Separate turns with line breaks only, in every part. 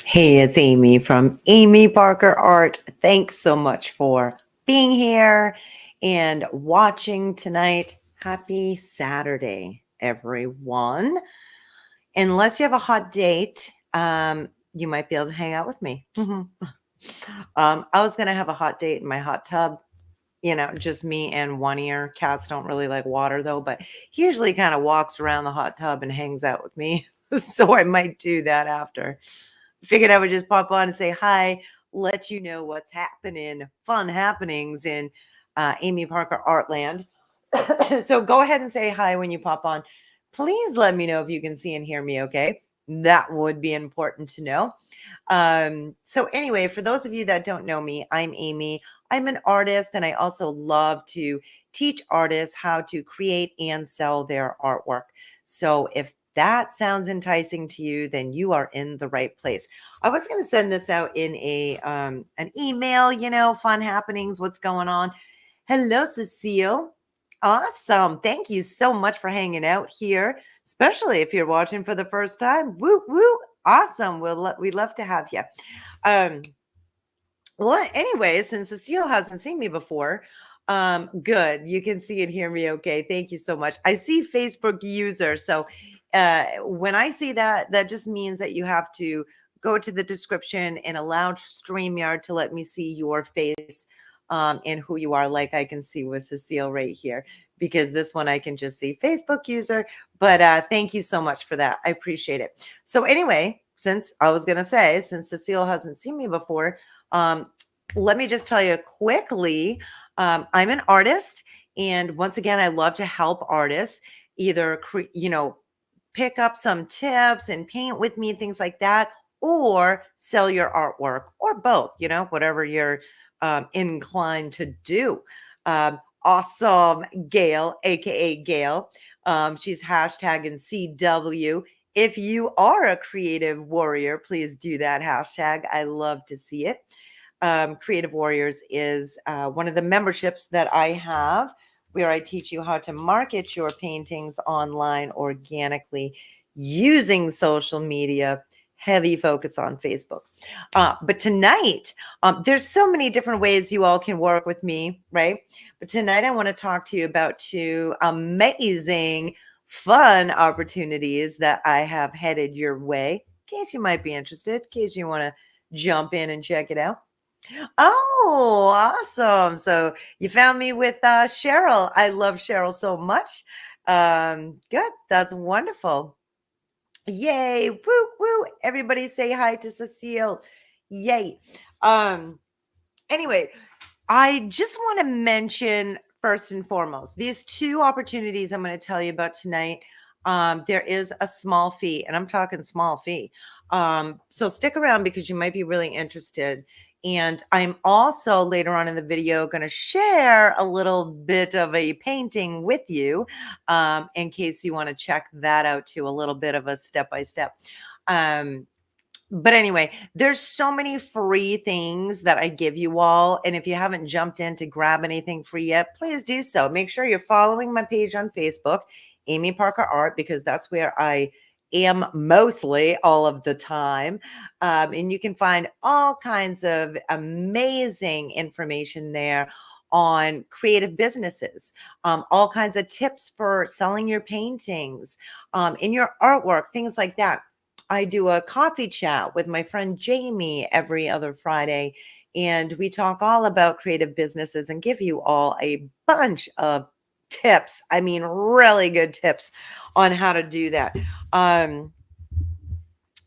Hey, it's Amy from Amy Parker Art. Thanks so much for being here and watching tonight. Happy Saturday, everyone. Unless you have a hot date, you might be able to hang out with me. I was going to have a hot date in my hot tub, just me and one ear. Cats don't really like water though, but he usually kind of walks around the hot tub and hangs out with me. So I might do that after. Figured I would just pop on and say hi, let you know what's happening, fun happenings in Amy Parker Artland. So go ahead and say hi when you pop on. Please let me know if you can see and hear me okay. That would be important to know. So, anyway, for those of you that don't know me, I'm Amy. I'm an artist, and I also love to teach artists how to create and sell their artwork. So, if that sounds enticing to you, then you are in the right place. I was going to send this out in a an email, fun happenings, what's going on. Hello, Cecile. Awesome. Thank you so much for hanging out here, especially if you're watching for the first time. Woo, woo. Awesome. We'd love to have you. Um, well, anyway, since Cecile hasn't seen me before, good. You can see and hear me okay. Thank you so much. I see Facebook user. So when I see that, that just means that you have to go to the description and allow StreamYard to let me see your face and who you are, like I can see with Cecile right here, because this one I can just see Facebook user. But thank you so much for that. I appreciate it. So anyway, since I was going to say, since Cecile hasn't seen me before, um, let me just tell you quickly, I'm an artist, and once again, I love to help artists either pick up some tips and paint with me, things like that, or sell your artwork, or both, whatever you're inclined to do. Awesome. Gail, aka Gail. She's hashtagging CW. If you are a creative warrior, please do that hashtag. I love to see it. Creative Warriors is one of the memberships that I have, where I teach you how to market your paintings online organically using social media. Heavy focus on Facebook. But tonight, there's so many different ways you all can work with me, right? But tonight, I want to talk to you about two amazing, fun opportunities that I have headed your way, in case you might be interested, in case you want to jump in and check it out. Oh, awesome. So you found me with Cheryl. I love Cheryl so much. Good. That's wonderful. Yay. Woo, woo. Everybody say hi to Cecile. Yay. Um, anyway, I just want to mention first and foremost these two opportunities I'm going to tell you about tonight. There is a small fee, and I'm talking small fee. So stick around because you might be really interested. And I'm also later on in the video going to share a little bit of a painting with you in case you want to check that out too, a little bit of a step by step. But anyway, there's so many free things that I give you all. And if you haven't jumped in to grab anything free yet, please do so. Make sure you're following my page on Facebook, Amy Parker Art, because that's where I am mostly all of the time. And you can find all kinds of amazing information there on creative businesses, all kinds of tips for selling your paintings, in your artwork, things like that. I do a coffee chat with my friend Jamie every other Friday, and we talk all about creative businesses and give you all a bunch of tips. I mean, really good tips on how to do that. Um,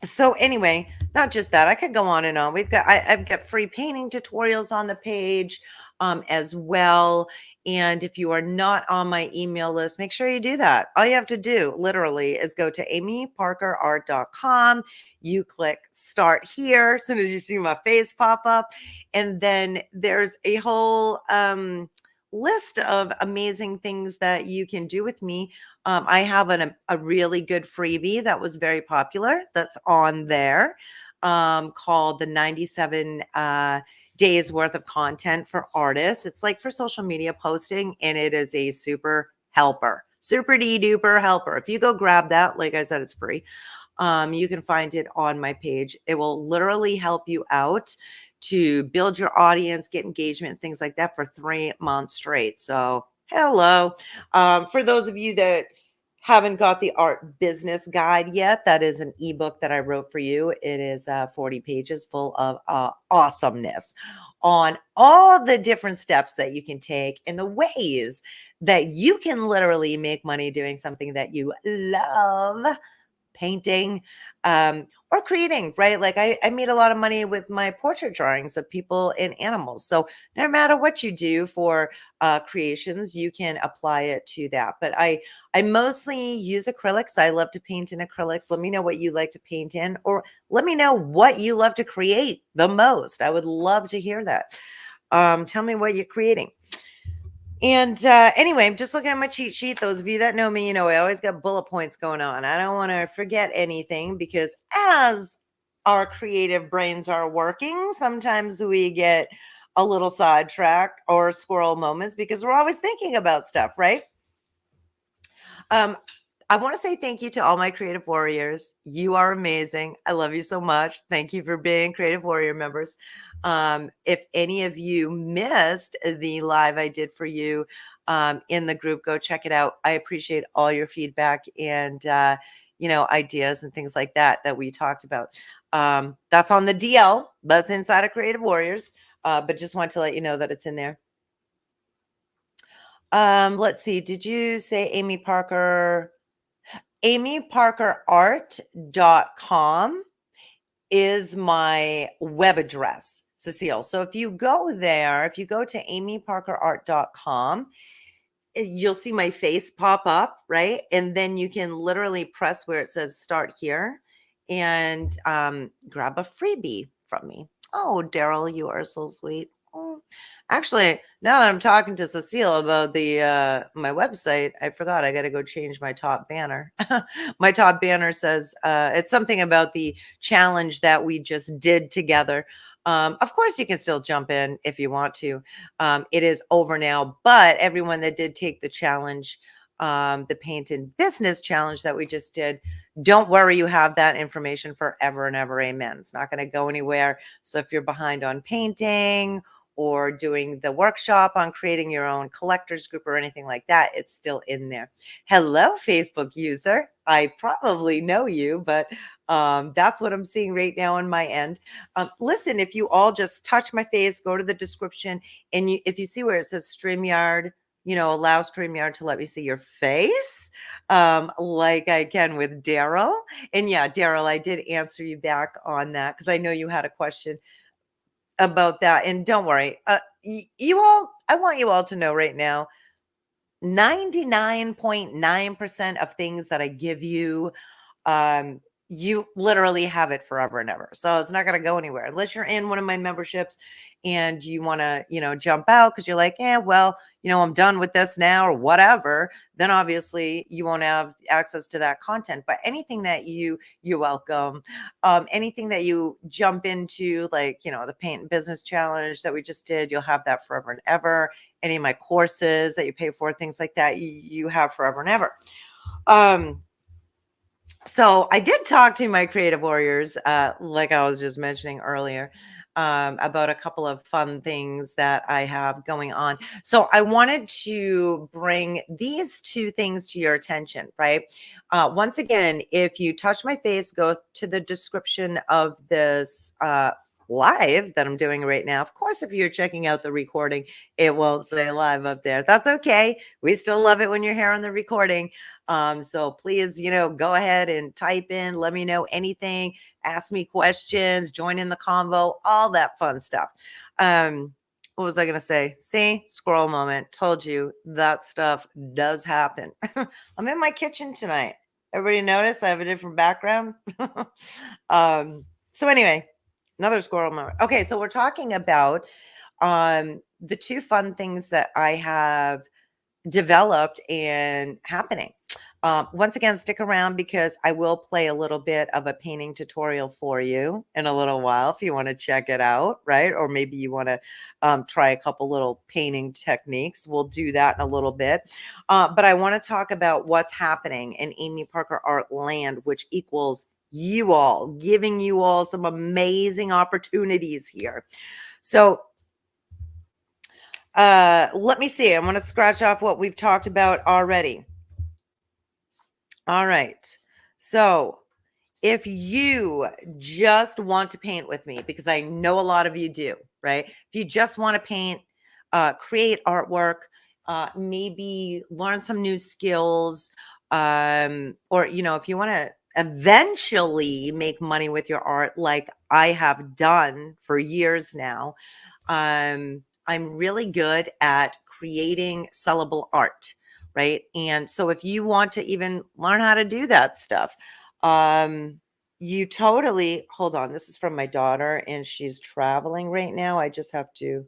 so anyway, not just that, I could go on and on. I've got free painting tutorials on the page as well. And if you are not on my email list, make sure you do that. All you have to do literally is go to amyparkerart.com. You click start here as soon as you see my face pop up. And then there's a whole list of amazing things that you can do with me. I have a really good freebie that was very popular that's on there, called the 97 days worth of content for artists. It's like for social media posting, and it is a super helper, super duper helper. If you go grab that, like I said, it's free. You can find it on my page. It will literally help you out to build your audience, get engagement, things like that for 3 months straight. So, hello. For those of you that haven't got the art business guide yet, that is an ebook that I wrote for you. It is 40 pages full of awesomeness on all the different steps that you can take and the ways that you can literally make money doing something that you love, painting, or creating, right? Like I made a lot of money with my portrait drawings of people and animals. So no matter what you do for creations, you can apply it to that. But I mostly use acrylics. I love to paint in acrylics. Let me know what you like to paint in, or let me know what you love to create the most. I would love to hear that. Tell me what you're creating. And anyway, I'm just looking at my cheat sheet. Those of you that know me, I always got bullet points going on. I don't want to forget anything because as our creative brains are working, sometimes we get a little sidetracked or squirrel moments because we're always thinking about stuff, right? Um, I want to say thank you to all my creative warriors. You are amazing. I love you so much. Thank you for being creative warrior members. If any of you missed the live I did for you in the group, go check it out. I appreciate all your feedback and ideas and things like that we talked about. That's on the DL. That's inside of Creative Warriors. But just want to let you know that it's in there. Let's see. Did you say Amy Parker? amyparkerart.com is my web address, Cecile. So if you go there, if you go to amyparkerart.com, you'll see my face pop up, right? And then you can literally press where it says start here and grab a freebie from me. Oh, Daryl, you are so sweet. Oh. Actually, now that I'm talking to Cecile about the my website, I forgot I got to go change my top banner. My top banner says it's something about the challenge that we just did together. Of course, you can still jump in if you want to. It is over now, but everyone that did take the challenge, the Paint in Business challenge that we just did, don't worry, you have that information forever and ever. Amen. It's not going to go anywhere. So if you're behind on painting or doing the workshop on creating your own collectors group or anything like that, it's still in there. Hello, Facebook user. I probably know you, but that's what I'm seeing right now on my end. Listen, if you all just touch my face, go to the description, and if you see where it says StreamYard, allow StreamYard to let me see your face, like I can with Daryl. And yeah, Daryl, I did answer you back on that because I know you had a question about that. And don't worry, you all, I want you all to know right now, 99.9% of things that I give you, you literally have it forever and ever. So it's not going to go anywhere unless you're in one of my memberships and you want to, jump out because you're like, well, I'm done with this now or whatever. Then obviously you won't have access to that content. But anything that you're welcome. Anything that you jump into, like, the Paint and Business Challenge that we just did, you'll have that forever and ever. Any of my courses that you pay for, things like that, you have forever and ever. So I did talk to my creative warriors, like I was just mentioning earlier, about a couple of fun things that I have going on. So I wanted to bring these two things to your attention, right? Once again, if you touch my face, go to the description of this live that I'm doing right now. Of course, if you're checking out the recording, it won't say live up there. That's okay. We still love it when you're here on the recording. So please, go ahead and type in, let me know anything, ask me questions, join in the convo, all that fun stuff. What was I going to say? See, squirrel moment. Told you that stuff does happen. I'm in my kitchen tonight. Everybody notice I have a different background? So anyway, another squirrel moment. Okay, so we're talking about the two fun things that I have developed and happening. Once again, stick around because I will play a little bit of a painting tutorial for you in a little while if you want to check it out, right? Or maybe you want to try a couple little painting techniques. We'll do that in a little bit. But I want to talk about what's happening in Amy Parker Art Land, which equals you all, giving you all some amazing opportunities here. So let me see. I want to scratch off what we've talked about already. All right. So if you just want to paint with me, because I know a lot of you do, right? If you just want to paint, create artwork, maybe learn some new skills, or, if you want to eventually make money with your art, like I have done for years now, I'm really good at creating sellable art, right? And so if you want to even learn how to do that stuff, you totally hold on. This is from my daughter, and she's traveling right now. I just have to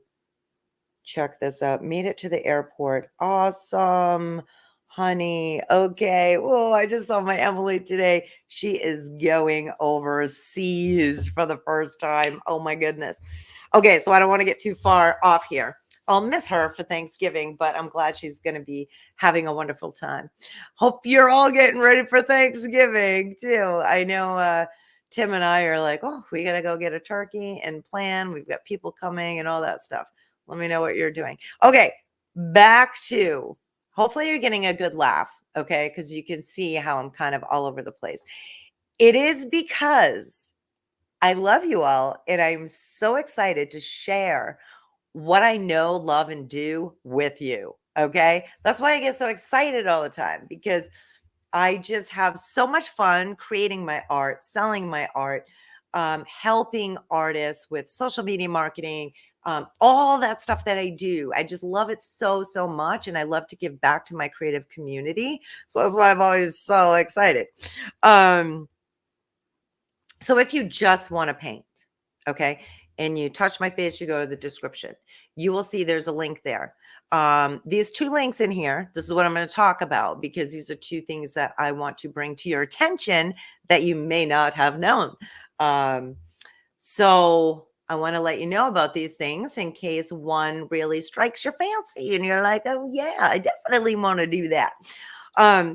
check this out. Made it to the airport. Awesome, honey. Okay. Oh, I just saw my Emily today. She is going overseas for the first time. Oh my goodness. Okay, so I don't want to get too far off here. I'll miss her for Thanksgiving, but I'm glad she's going to be having a wonderful time. Hope you're all getting ready for Thanksgiving too. I know Tim and I are like, oh, we got to go get a turkey and plan. We've got people coming and all that stuff. Let me know what you're doing. Okay, back to hopefully you're getting a good laugh, okay? Because you can see how I'm kind of all over the place. It is because I love you all, and I'm so excited to share what I know, love, and do with you. Okay. That's why I get so excited all the time, because I just have so much fun creating my art, selling my art, helping artists with social media marketing, all that stuff that I do. I just love it so, so much. And I love to give back to my creative community. So that's why I'm always so excited. So if you just want to paint, okay, and you touch my face, you go to the description, you will see there's a link there. These two links in here, this is what I'm going to talk about, because these are two things that I want to bring to your attention that you may not have known. So I want to let you know about these things in case one really strikes your fancy and you're like, oh yeah, I definitely want to do that.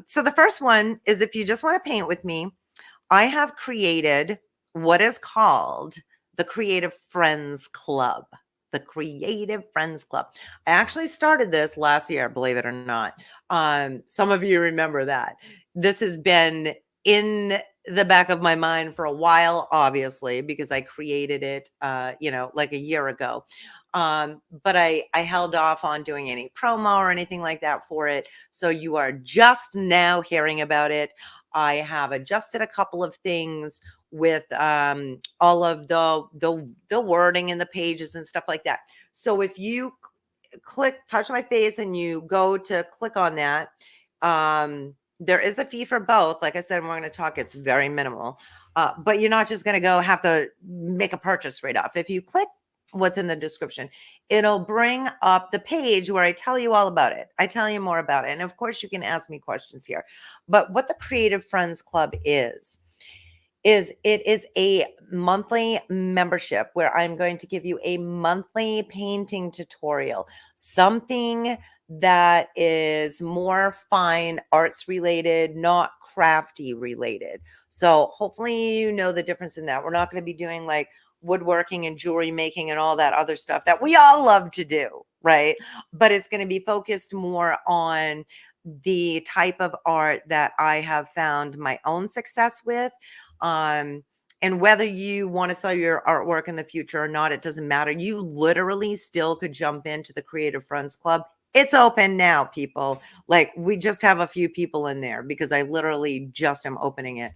So the first one is, if you just want to paint with me, I have created what is called the Creative Friends Club. The Creative Friends Club. I actually started this last year, believe it or not. Some of you remember that. This has been in the back of my mind for a while, obviously, because I created it, like a year ago. But I held off on doing any promo or anything like that for it. So you are just now hearing about it. I have adjusted a couple of things with all of the wording in the pages and stuff like that. So if you touch my face and you go to click on that, there is a fee for both. Like I said, we're going to talk, it's very minimal, but you're not just going to have to make a purchase right off. If you click what's in the description, it'll bring up the page where I tell you all about it. I tell you more about it. And of course you can ask me questions here, but what the Creative Friends Club is it is a monthly membership where I'm going to give you a monthly painting tutorial, something that is more fine arts related, not crafty related. So hopefully you know the difference in that. We're not going to be doing like woodworking and jewelry making and all that other stuff that we all love to do, right? But it's going to be focused more on the type of art that I have found my own success with. And whether you want to sell your artwork in the future or not, it doesn't matter. You literally still could jump into the Creative Friends Club. It's open now, people. Like, we just have a few people in there because I literally just am opening it.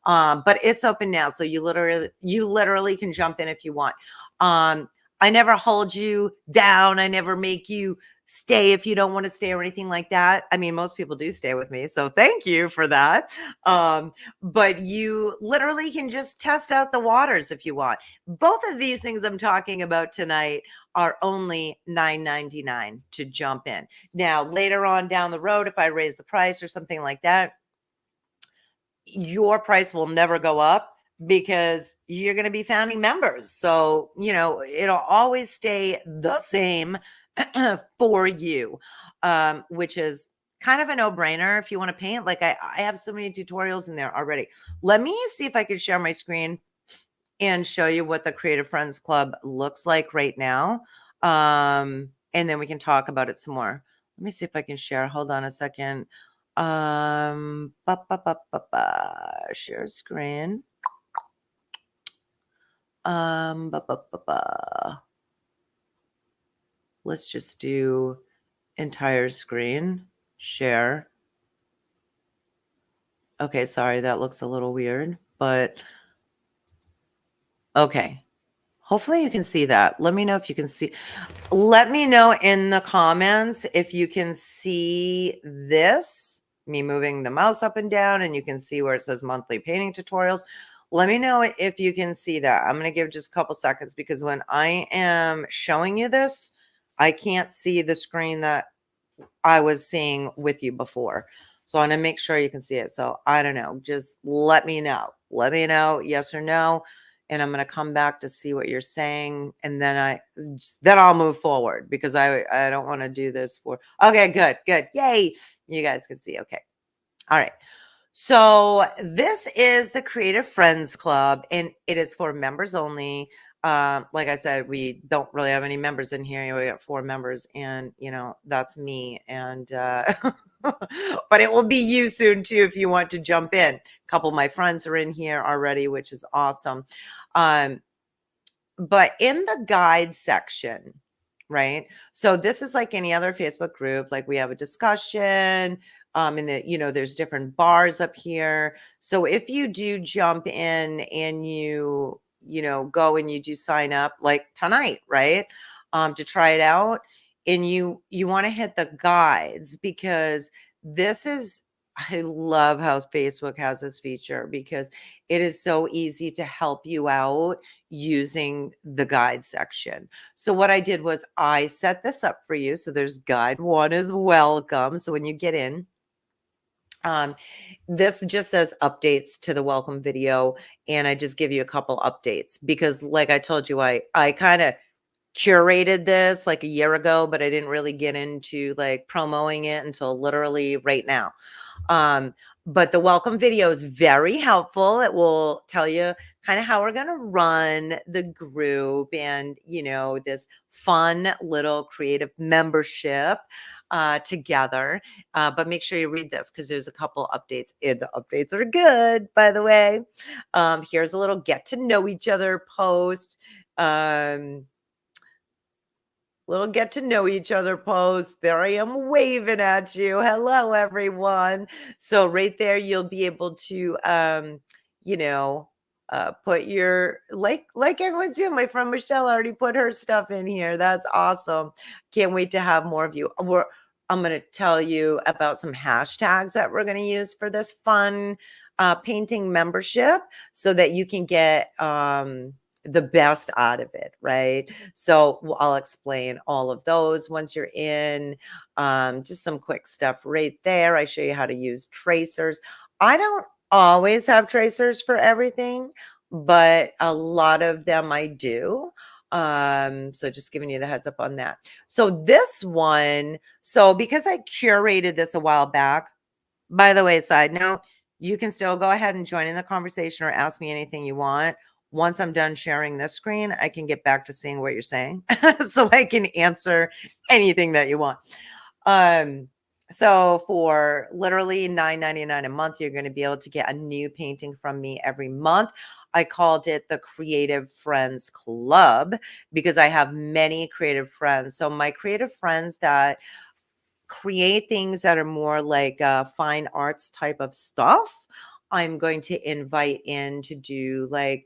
But it's open now. So you literally can jump in if you want. I never hold you down. I never make you stay if you don't want to stay or anything like that. I mean, most people do stay with me, so thank you for that. But you literally can just test out the waters if you want. Both of these things I'm talking about tonight are only $9.99 to jump in. Now, later on down the road, if I raise the price or something like that, your price will never go up because you're going to be founding members. So, it'll always stay the same for you, which is kind of a no-brainer if you want to paint. Like I have so many tutorials in there already. Let me see if I can share my screen and show you what the Creative Friends Club looks like right now. And then we can talk about it some more. Let me see if I can share. Hold on a second. Share screen. Let's just do entire screen, share. Okay, sorry, that looks a little weird, but okay. Hopefully you can see that. Let me know if you can see. Let me know in the comments if you can see this, me moving the mouse up and down, and you can see where it says monthly painting tutorials. Let me know if you can see that. I'm going to give just a couple seconds because when I am showing you this, I can't see the screen that I was seeing with you before. So I'm going to make sure you can see it. So I don't know. Just let me know. Let me know yes or no. And I'm going to come back to see what you're saying. And then I'll move forward because I don't want to do this for, okay, good, good. Yay. You guys can see. Okay. All right. So this is the Creative Friends Club, and it is for members only. Like I said, we don't really have any members in here. We got 4 members, and that's me. And but it will be you soon too if you want to jump in. A couple of my friends are in here already, which is awesome. But in the guide section, right? So this is like any other Facebook group. Like we have a discussion. And there's different bars up here. So if you do jump in and you go and you do sign up like tonight, right? To try it out, and you want to hit the guides because this is, I love how Facebook has this feature because it is so easy to help you out using the guide section. So what I did was I set this up for you. So there's guide 1 is welcome. So when you get in, this just says updates to the welcome video. And I just give you a couple updates because like I told you, I kind of curated this like a year ago, but I didn't really get into like promoting it until literally right now. But the welcome video is very helpful. It will tell you kind of how we're going to run the group and, this fun little creative membership together. But make sure you read this because there's a couple updates. And the updates are good, by the way. Here's a little get to know each other post. Little get to know each other post. There I am waving at you. Hello, everyone. So right there, you'll be able to, put your, like everyone's doing. My friend Michelle already put her stuff in here. That's awesome. Can't wait to have more of you. I'm going to tell you about some hashtags that we're going to use for this fun painting membership so that you can get, the best out of it, right? So I'll explain all of those once you're in. Just some quick stuff right there. I show you how to use tracers. I don't always have tracers for everything, but a lot of them I do. So just giving you the heads up on that. So this one, because I curated this a while back, by the way, side note, you can still go ahead and join in the conversation or ask me anything you want. Once I'm done sharing this screen, I can get back to seeing what you're saying. So I can answer anything that you want. So for literally $9.99 a month, you're going to be able to get a new painting from me every month. I called it the Creative Friends Club because I have many creative friends. So my creative friends that create things that are more like fine arts type of stuff, I'm going to invite in to do like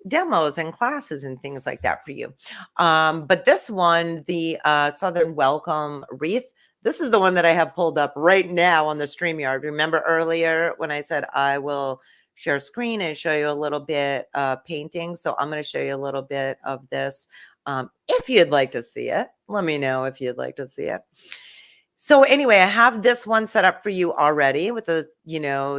demos and classes and things like that for you. But this one, the Southern Welcome Wreath, this is the one that I have pulled up right now on the StreamYard. Remember earlier when I said I will share screen and show you a little bit painting? So I'm going to show you a little bit of this. If you'd like to see it, let me know if you'd like to see it. So anyway, I have this one set up for you already with the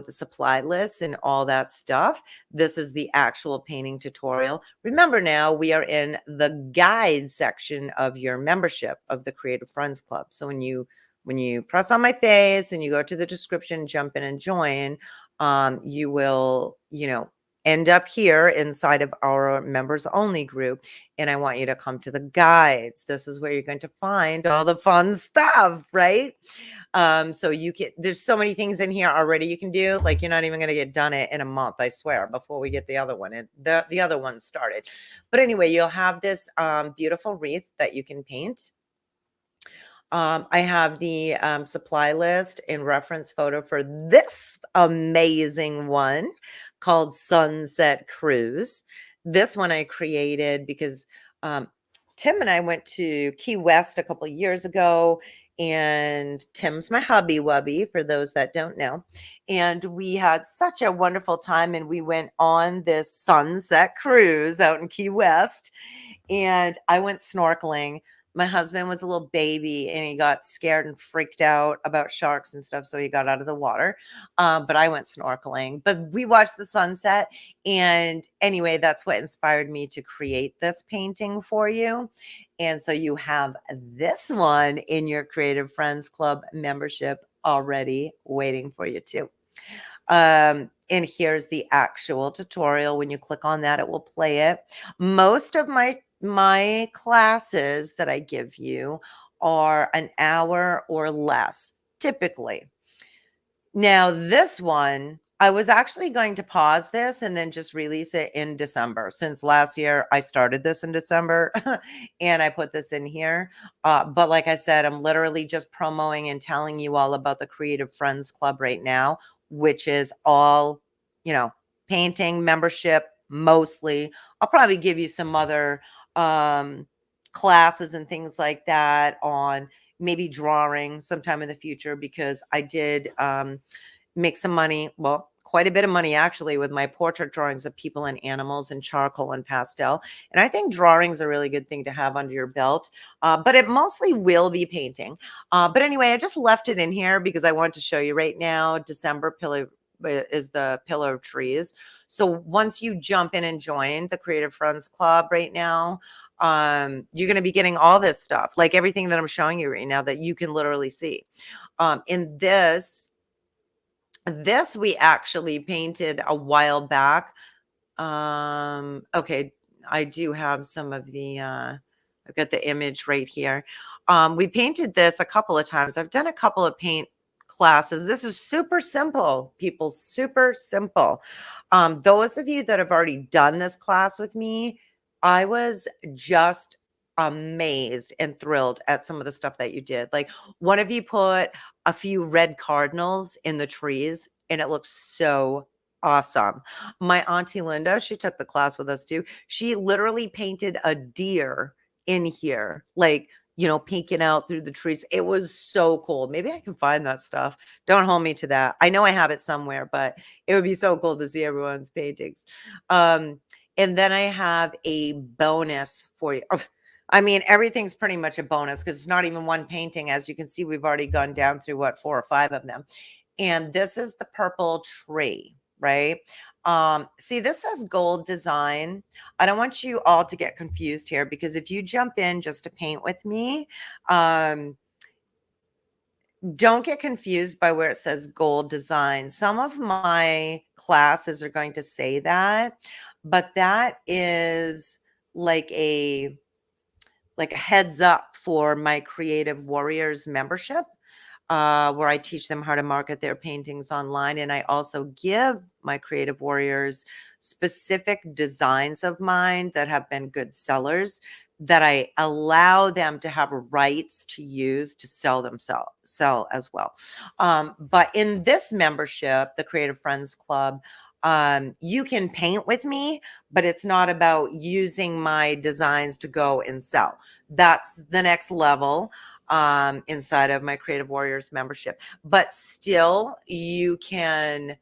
supply list and all that stuff. This is the actual painting tutorial. Remember now, we are in the guide section of your membership of the Creative Friends Club. So when you when you press on my face and you go to the description, jump in and join, you will, end up here inside of our members only group. And I want you to come to the guides. This is where you're going to find all the fun stuff, right? So there's so many things in here already you can do. Like, you're not even going to get done it in a month, I swear, before we get the other one. And the other one started. But anyway, you'll have this beautiful wreath that you can paint. I have the supply list and reference photo for this amazing one called Sunset Cruise. This one I created because Tim and I went to Key West a couple of years ago, and Tim's my hubby wubby, for those that don't know. And we had such a wonderful time, and we went on this sunset cruise out in Key West, and I went snorkeling. My husband was a little baby and he got scared and freaked out about sharks and stuff. So he got out of the water. But I went snorkeling, but we watched the sunset. And anyway, that's what inspired me to create this painting for you. And so you have this one in your Creative Friends Club membership already waiting for you too. And here's the actual tutorial. When you click on that, it will play it. Most of my classes that I give you are an hour or less, typically. Now, this one, I was actually going to pause this and then just release it in December, since last year I started this in December and I put this in here. But like I said, I'm literally just promoting and telling you all about the Creative Friends Club right now, which is all, painting membership mostly. I'll probably give you some other classes and things like that on maybe drawing sometime in the future, because I did make some money. Well, quite a bit of money actually, with my portrait drawings of people and animals in charcoal and pastel. And I think drawing is a really good thing to have under your belt, but it mostly will be painting. But anyway, I just left it in here because I want to show you right now. December pillar is the Pillar of Trees. So once you jump in and join the Creative Friends Club right now, you're going to be getting all this stuff, like everything that I'm showing you right now that you can literally see. In this we actually painted a while back. Okay, I do have some of the I've got the image right here. We painted this a couple of times. I've done a couple of paint classes. This is super simple, people, super simple. Those of you that have already done this class with me, I was just amazed and thrilled at some of the stuff that you did. Like, one of you put a few red cardinals in the trees, and it looks so awesome. My auntie Linda, she took the class with us too. She literally painted a deer in here, like, peeking out through the trees. It was so cool. Maybe I can find that stuff. Don't hold me to that. I know I have it somewhere, but it would be so cool to see everyone's paintings. And then I have a bonus for you. I mean, everything's pretty much a bonus because it's not even one painting. As you can see, we've already gone down through 4 or 5 of them. And this is the purple tree, right? See, this says gold design. I don't want you all to get confused here, because if you jump in just to paint with me, don't get confused by where it says gold design. Some of my classes are going to say that, but that is like a heads up for my Creative Warriors membership, where I teach them how to market their paintings online. And I also give my Creative Warriors specific designs of mine that have been good sellers, that I allow them to have rights to use to sell as well. But in this membership, the Creative Friends Club, you can paint with me, but it's not about using my designs to go and sell. That's the next level inside of my Creative Warriors membership. But still, you can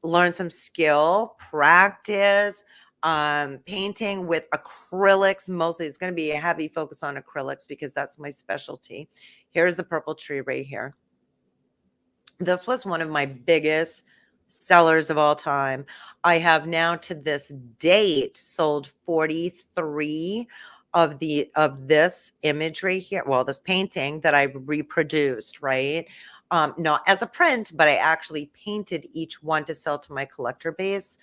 learn some skill, practice, painting with acrylics. Mostly it's going to be a heavy focus on acrylics because that's my specialty. Here's the purple tree right here. This was one of my biggest sellers of all time. I have now to this date sold 43 of this imagery here, well, this painting that I've reproduced, right? Not as a print, but I actually painted each one to sell to my collector base.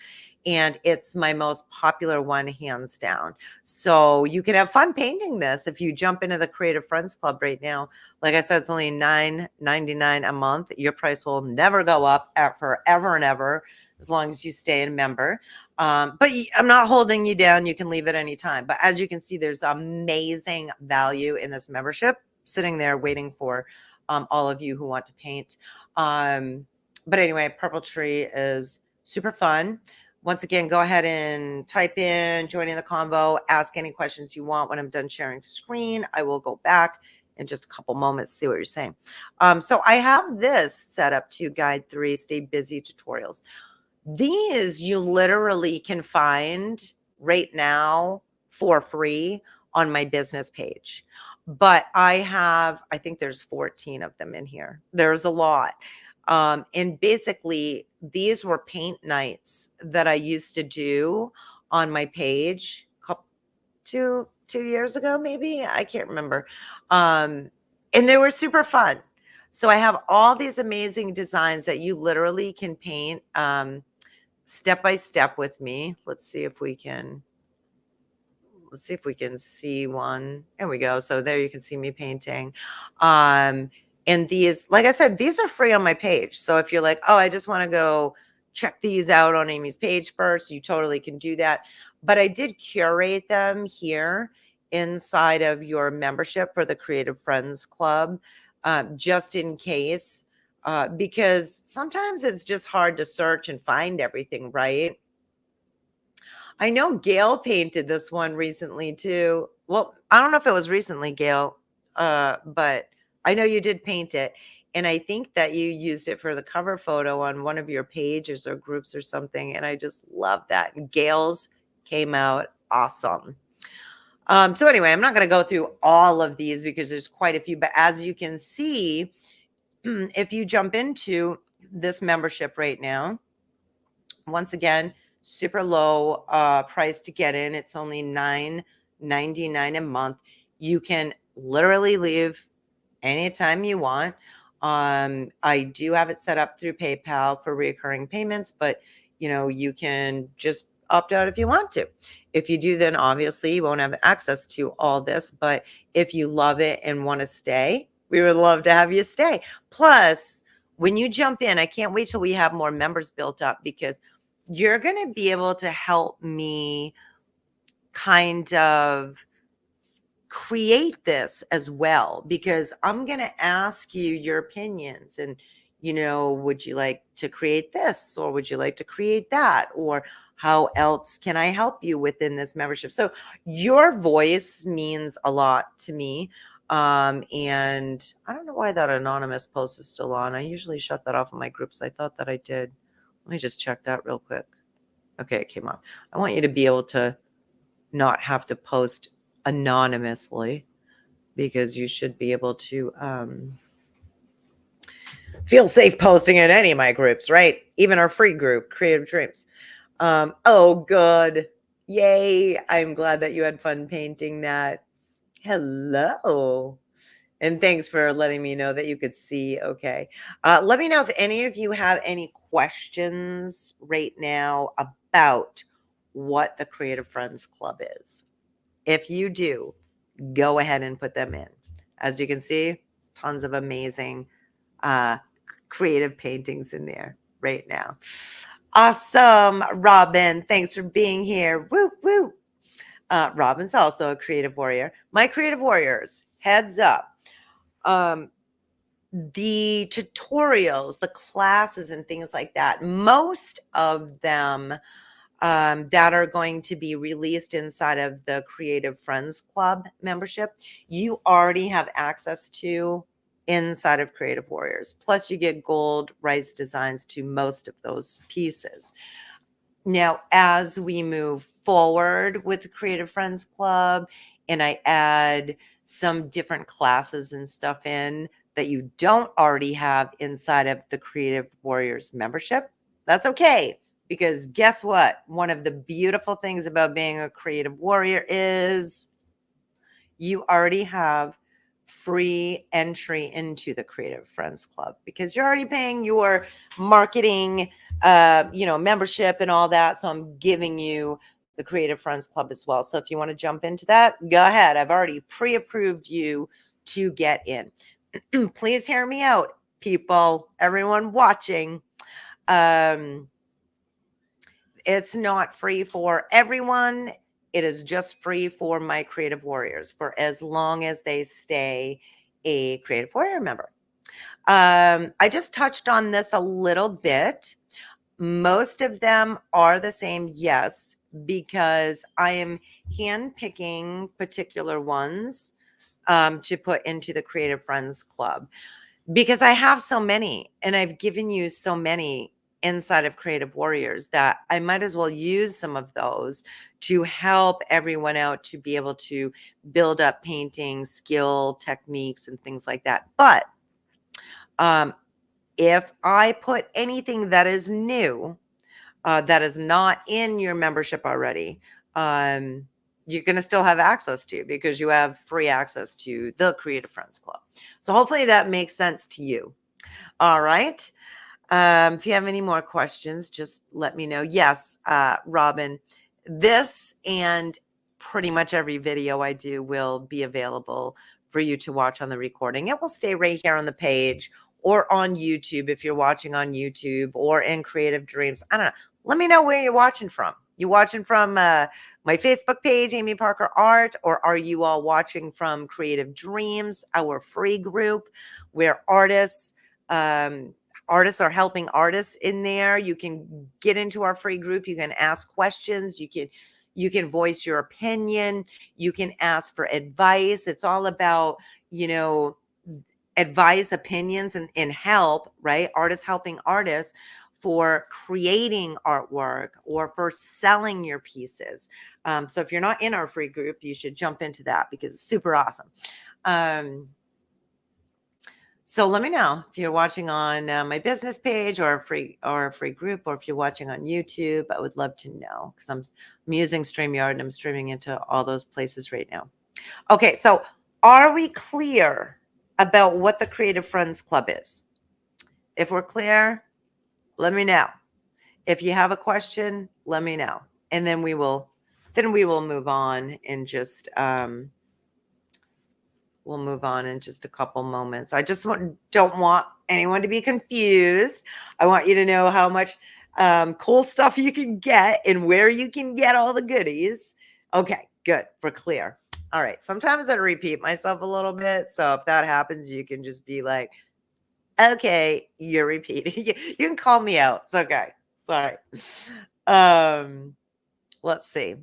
And it's my most popular one, hands down. So you can have fun painting this if you jump into the Creative Friends Club right now. Like I said, it's only $9.99 a month. Your price will never go up forever and ever, as long as you stay a member. But I'm not holding you down. You can leave at any time. But as you can see, there's amazing value in this membership sitting there waiting for all of you who want to paint. But anyway, Purple Tree is super fun. Once again, go ahead and type in joining the convo, ask any questions you want. When I'm done sharing screen, I will go back in just a couple moments, see what you're saying. So I have this set up to guide 3 stay busy tutorials. These you literally can find right now for free on my business page. But I think there's 14 of them in here. There's a lot. And basically, these were paint nights that I used to do on my page two years ago, maybe. I can't remember. And they were super fun. So I have all these amazing designs that you literally can paint step by step with me. Let's see if we can see one. There we go. So there you can see me painting. And these, like I said, these are free on my page. So if you're like, oh, I just want to go check these out on Amy's page first, you totally can do that. But I did curate them here inside of your membership for the Creative Friends Club, just in case, because sometimes it's just hard to search and find everything, right? I know Gail painted this one recently too. Well, I don't know if it was recently, Gail, but I know you did paint it. And I think that you used it for the cover photo on one of your pages or groups or something. And I just love that. Gail's came out awesome. So anyway, I'm not going to go through all of these because there's quite a few. But as you can see, if you jump into this membership right now, once again, super low price to get in. It's only $9.99 a month. You can literally leave anytime you want. I do have it set up through PayPal for recurring payments, but you can just opt out if you want to. If you do, then obviously you won't have access to all this. But if you love it and want to stay, we would love to have you stay. Plus, when you jump in, I can't wait till we have more members built up, because you're going to be able to help me kind of create this as well, because I'm going to ask you your opinions and, would you like to create this, or would you like to create that, or how else can I help you within this membership? So your voice means a lot to me. And I don't know why that anonymous post is still on. I usually shut that off in my groups. I thought that I did. Let me just check that real quick. Okay, it came up. I want you to be able to not have to post anonymously, because you should be able to feel safe posting in any of my groups, right? Even our free group, Creative Dreams. Oh, good. Yay. I'm glad that you had fun painting that. Hello. And thanks for letting me know that you could see. Okay. Let me know if any of you have any questions right now about what the Creative Friends Club is. If you do, go ahead and put them in. As you can see, there's tons of amazing creative paintings in there right now. Awesome, Robin. Thanks for being here. Woo, woo. Robin's also a creative warrior. My creative warriors, heads up. The tutorials, the classes and things like that, most of them that are going to be released inside of the Creative Friends Club membership, you already have access to inside of Creative Warriors. Plus, you get gold rice designs to most of those pieces. Now, as we move forward with the Creative Friends Club, and I add some different classes and stuff in that you don't already have inside of the Creative Warriors membership, that's okay. Because guess what? One of the beautiful things about being a creative warrior is you already have free entry into the Creative Friends Club because you're already paying your marketing, membership and all that. So I'm giving you the Creative Friends Club as well. So if you want to jump into that, go ahead. I've already pre-approved you to get in. Please hear me out, people, everyone watching. It's not free for everyone. It is just free for my Creative Warriors for as long as they stay a Creative Warrior member. I just touched on this a little bit. Most of them are the same, yes, because I am handpicking particular ones to put into the Creative Friends Club because I have so many and I've given you so many inside of Creative Warriors that I might as well use some of those to help everyone out to be able to build up painting skill techniques and things like that. But if I put anything that is new, that is not in your membership already, you're going to still have access to because you have free access to the Creative Friends Club. So hopefully that makes sense to you. All right. If you have any more questions, just let me know. Yes, Robin, this and pretty much every video I do will be available for you to watch on the recording. It will stay right here on the page or on YouTube if you're watching on YouTube or in Creative Dreams. I don't know. Let me know where you're watching from. You watching from my Facebook page, Amy Parker Art, or are you all watching from Creative Dreams, our free group where artists are helping artists in there. You can get into our free group. You can ask questions. You can voice your opinion. You can ask for advice. It's all about, advice, opinions, and help, right? Artists helping artists for creating artwork or for selling your pieces. So if you're not in our free group, you should jump into that because it's super awesome. So let me know if you're watching on my business page or a free group, or if you're watching on YouTube. I would love to know because I'm using StreamYard and I'm streaming into all those places right now. Okay, so are we clear about what the Creative Friends Club is? If we're clear, let me know. If you have a question, let me know, and then we will move on in just we'll move on in just a couple moments. I just don't want anyone to be confused. I want you to know how much cool stuff you can get and where you can get all the goodies. Okay, good. We're clear. All right. Sometimes I repeat myself a little bit. So if that happens, you can just be like, okay, you're repeating. You can call me out. It's okay. It's all right. Let's see.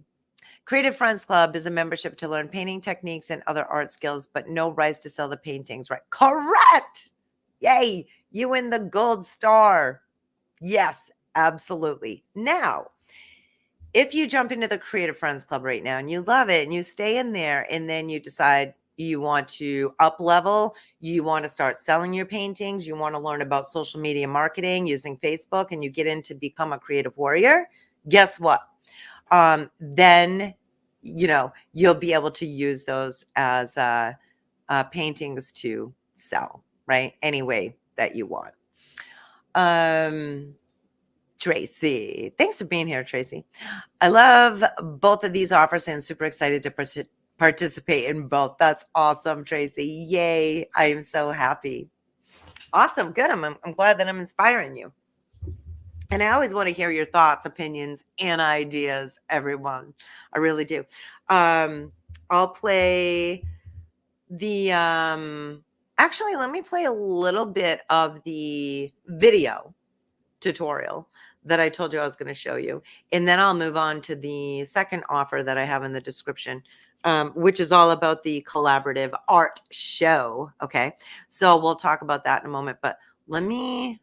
Creative Friends Club is a membership to learn painting techniques and other art skills, but no rights to sell the paintings, right? Correct. Yay. You win the gold star. Yes, absolutely. Now, if you jump into the Creative Friends Club right now and you love it and you stay in there and then you decide you want to up level, you want to start selling your paintings, you want to learn about social media marketing using Facebook, and you get in to become a creative warrior, guess what? Then you'll be able to use those as paintings to sell, right? Any way that you want. Tracy, thanks for being here, Tracy. I love both of these offers and super excited to participate in both. That's awesome, Tracy. Yay. I am so happy. Awesome. Good. I'm glad that I'm inspiring you. And I always want to hear your thoughts, opinions, and ideas, everyone. I really do. I'll play the actually, let me play a little bit of the video tutorial that I told you I was going to show you. And then I'll move on to the second offer that I have in the description, which is all about the collaborative art show. Okay. So we'll talk about that in a moment, but let me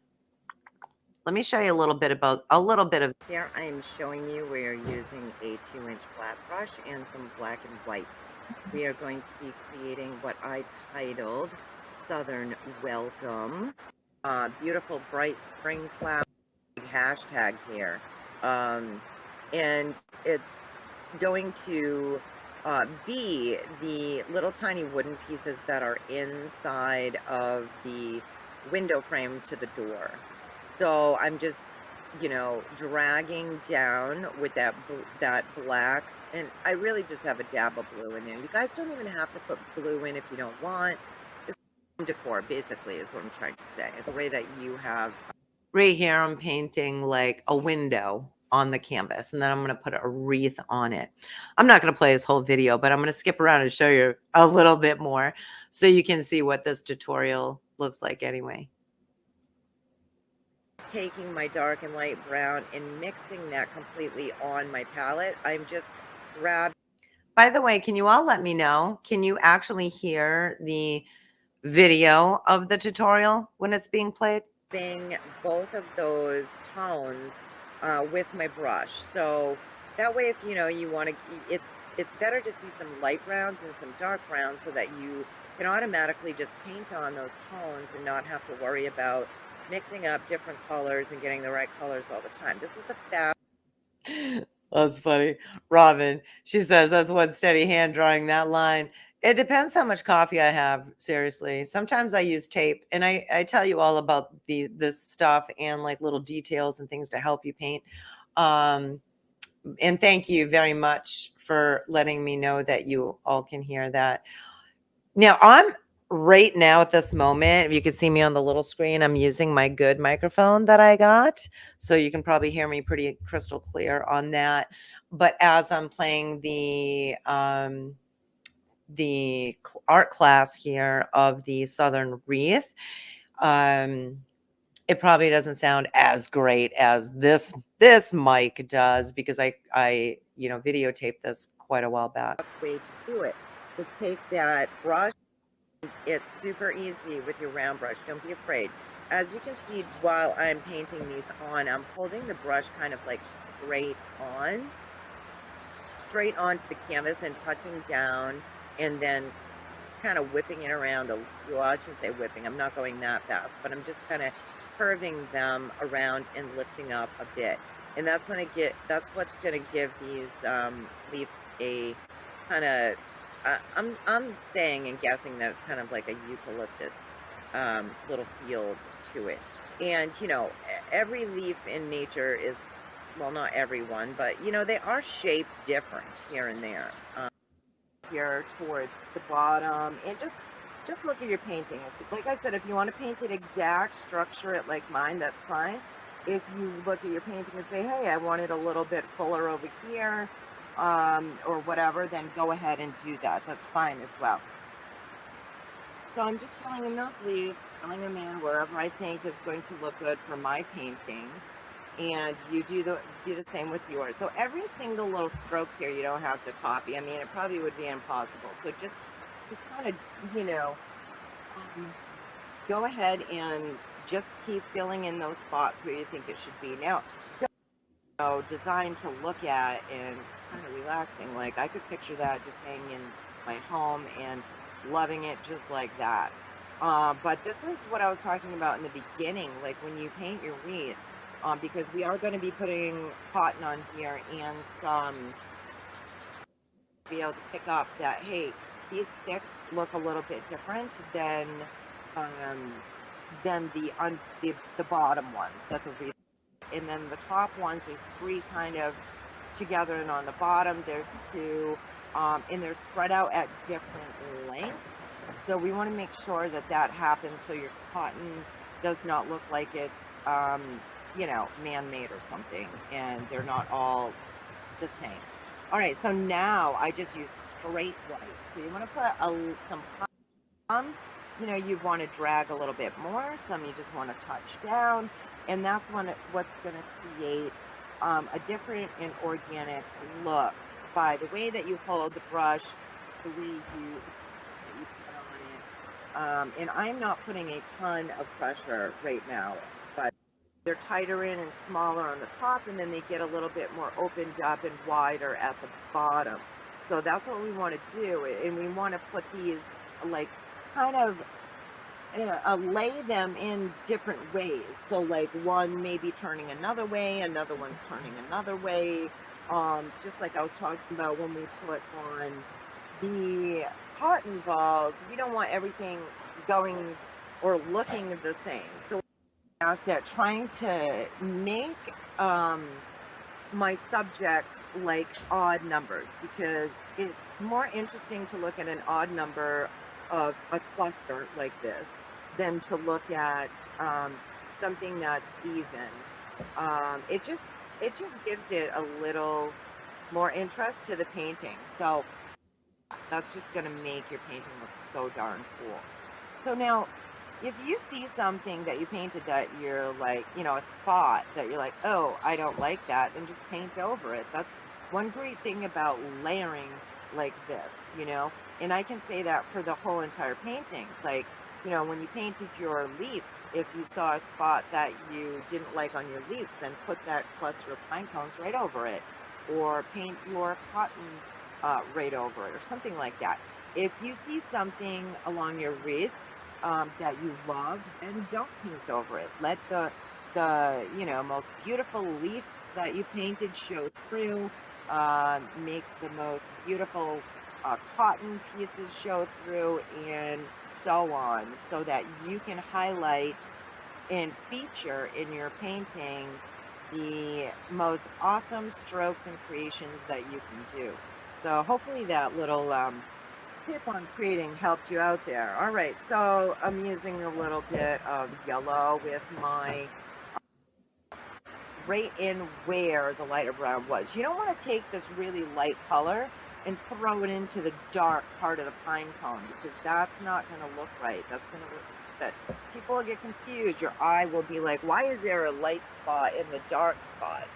show you a little bit of here. I am showing you we're using a 2-inch flat brush and some black and white. We are going to be creating what I titled Southern Welcome. Beautiful bright spring flower hashtag here. And it's going to B, the little tiny wooden pieces that are inside of the window frame to the door. So I'm just, dragging down with that black, and I really just have a dab of blue in there. You guys don't even have to put blue in if you don't want. It's decor, basically, is what I'm trying to say. The way that you have right here, I'm painting like a window on the canvas, and then I'm going to put a wreath on it. I'm not going to play this whole video, but I'm going to skip around and show you a little bit more so you can see what this tutorial looks like anyway. Taking my dark and light brown and mixing that completely on my palette. I'm just grabbing. By the way, can you all let me know? Can you actually hear the video of the tutorial when it's being played? Both of those tones with my brush. So that way, if you want to, it's better to see some light browns and some dark browns so that you can automatically just paint on those tones and not have to worry about mixing up different colors and getting the right colors all the time. This is the fast. That's funny. Robin, she says, that's one steady hand drawing that line. It depends how much coffee I have, seriously. Sometimes I use tape, and I tell you all about this stuff and like little details and things to help you paint. And thank you very much for letting me know that you all can hear that. Now, right now at this moment, if you can see me on the little screen, I'm using my good microphone that I got. So you can probably hear me pretty crystal clear on that. But as I'm playing the art class here of the Southern Wreath, it probably doesn't sound as great as this mic does because I videotaped this quite a while back. Best way to do it is take that brush. It's super easy with your round brush. Don't be afraid. As you can see, while I'm painting these on, I'm holding the brush kind of like straight onto the canvas and touching down, and then just kind of whipping it around. Well, I shouldn't say whipping. I'm not going that fast, but I'm just kind of curving them around and lifting up a bit. And that's what's going to give these leaves a kind of, I'm saying and guessing that it's kind of like a eucalyptus little feel to it. And every leaf in nature is, well, not everyone, but they are shaped different here and there. Here towards the bottom, and just look at your painting. Like I said, if you want to paint it exact, structure it like mine, that's fine. If you look at your painting and say, hey, I want it a little bit fuller over here, or whatever, then go ahead and do that. That's fine as well. So I'm just filling in those leaves, filling them in wherever I think is going to look good for my painting. And you do the same with yours. So every single little stroke here, you don't have to copy. I mean, it probably would be impossible. So just kind of, go ahead and just keep filling in those spots where you think it should be. Now, designed to look at and kind of relaxing. Like I could picture that just hanging in my home and loving it just like that. But this is what I was talking about in the beginning, like when you paint your wreath, because we are going to be putting cotton on here and some, be able to pick up that, hey, these sticks look a little bit different than the bottom ones that the wreath. And then the top ones, there's 3 kind of together, and on the bottom there's 2, and they're spread out at different lengths. So we want to make sure that happens so your cotton does not look like it's man-made or something, and they're not all the same. All right, so now I just use straight white. So you want to put some you want to drag a little bit more, some you just want to touch down, and that's what's going to create a different and organic look by the way that you hold the brush, the way you put on it. And I'm not putting a ton of pressure right now, but they're tighter in and smaller on the top, and then they get a little bit more opened up and wider at the bottom. So that's what we want to do, and we want to put these like kind of lay them in different ways. So like one maybe turning another way, another one's turning another way, just like I was talking about when we put on the cotton balls, we don't want everything going or looking the same. So asset trying to make um my subjects like odd numbers, because it's more interesting to look at an odd number of a cluster like this than to look at something that's even. It just gives it a little more interest to the painting. So that's just going to make your painting look so darn cool. So now, if you see something that you painted that you're like, a spot that you're like, oh, I don't like that, then just paint over it. That's one great thing about layering like this. And I can say that for the whole entire painting. Like, when you painted your leaves, if you saw a spot that you didn't like on your leaves, then put that cluster of pine cones right over it, or paint your cotton right over it, or something like that. If you see something along your wreath that you love, and don't paint over it. Let the most beautiful leaves that you painted show through. Make the most beautiful cotton pieces show through, and so on, so that you can highlight and feature in your painting the most awesome strokes and creations that you can do. So hopefully that little tip on creating helped you out there. All right, so I'm using a little bit of yellow with my right in where the lighter brown was. You don't want to take this really light color and throw it into the dark part of the pine cone, because that's not going to look right. That's going to look that people will get confused. Your eye will be like, why is there a light spot in the dark spot?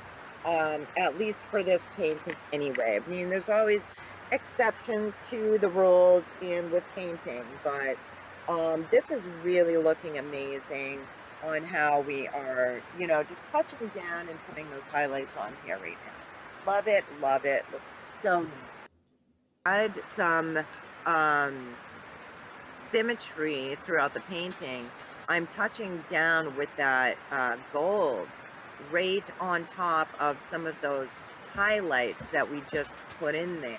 At least for this painting anyway. I mean, there's always exceptions to the rules and with painting, but this is really looking amazing on how we are, just touching down and putting those highlights on here right now. Love it, love it. Looks so neat. Add some um, symmetry throughout the painting. I'm touching down with that gold right on top of some of those highlights that we just put in there.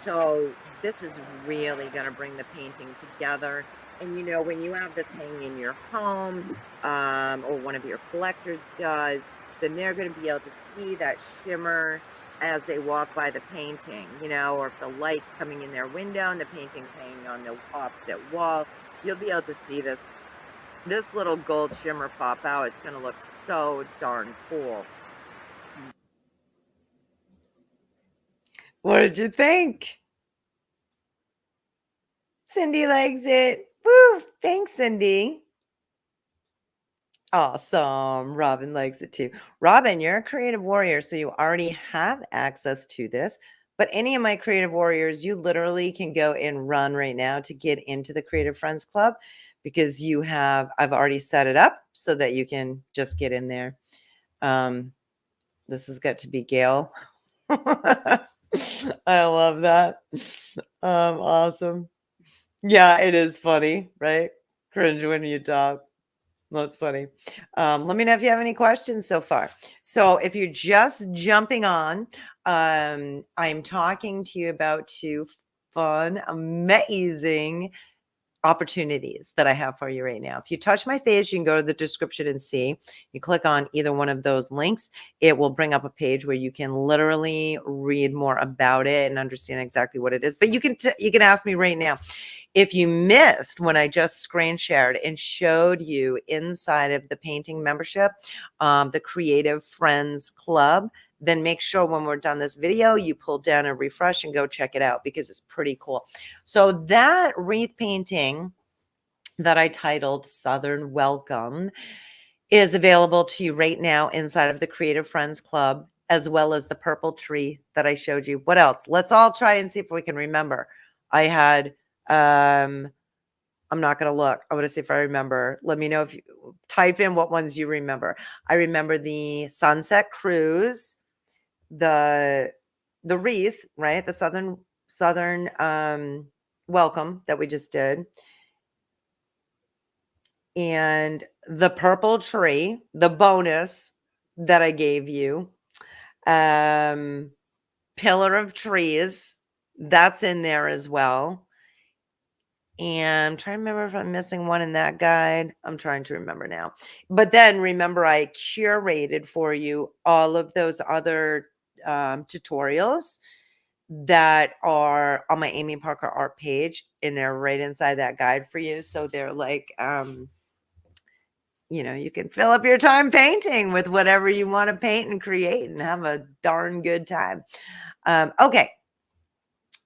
So this is really going to bring the painting together. And when you have this hanging in your home, or one of your collectors does, then they're going to be able to see that shimmer as they walk by the painting, or if the light's coming in their window and the painting's hanging on the opposite wall, you'll be able to see this little gold shimmer pop out. It's going to look so darn cool. What did you think? Cindy likes it. Woo! Thanks, Cindy. Awesome. Robin likes it too. Robin, you're a creative warrior, so you already have access to this. But any of my creative warriors, you literally can go and run right now to get into the Creative Friends Club, because I've already set it up so that you can just get in there. This has got to be Gail. I love that. Awesome. Yeah, it is funny, right? Cringe when you talk. That's funny. Let me know if you have any questions so far. So if you're just jumping on, I'm talking to you about two fun, amazing opportunities that I have for you right now. If you touch my face, you can go to the description and see. You click on either one of those links, it will bring up a page where you can literally read more about it and understand exactly what it is. But you can ask me right now. If you missed when I just screen shared and showed you inside of the painting membership, the Creative Friends Club, then make sure when we're done this video, you pull down and refresh and go check it out, because it's pretty cool. So that wreath painting that I titled Southern Welcome is available to you right now inside of the Creative Friends Club, as well as the purple tree that I showed you. What else? Let's all try and see if we can remember. I had, I'm not going to look. I want to see if I remember. Let me know if you type in what ones you remember. I remember the Sunset Cruise, the wreath, right? The Southern welcome that we just did. And the purple tree, the bonus that I gave you. Pillar of Trees, that's in there as well. And I'm trying to remember if I'm missing one in that guide. I'm trying to remember now. But then remember, I curated for you all of those other tutorials that are on my Amy Parker art page, and they're right inside that guide for you. So they're like, you can fill up your time painting with whatever you want to paint and create and have a darn good time. Okay.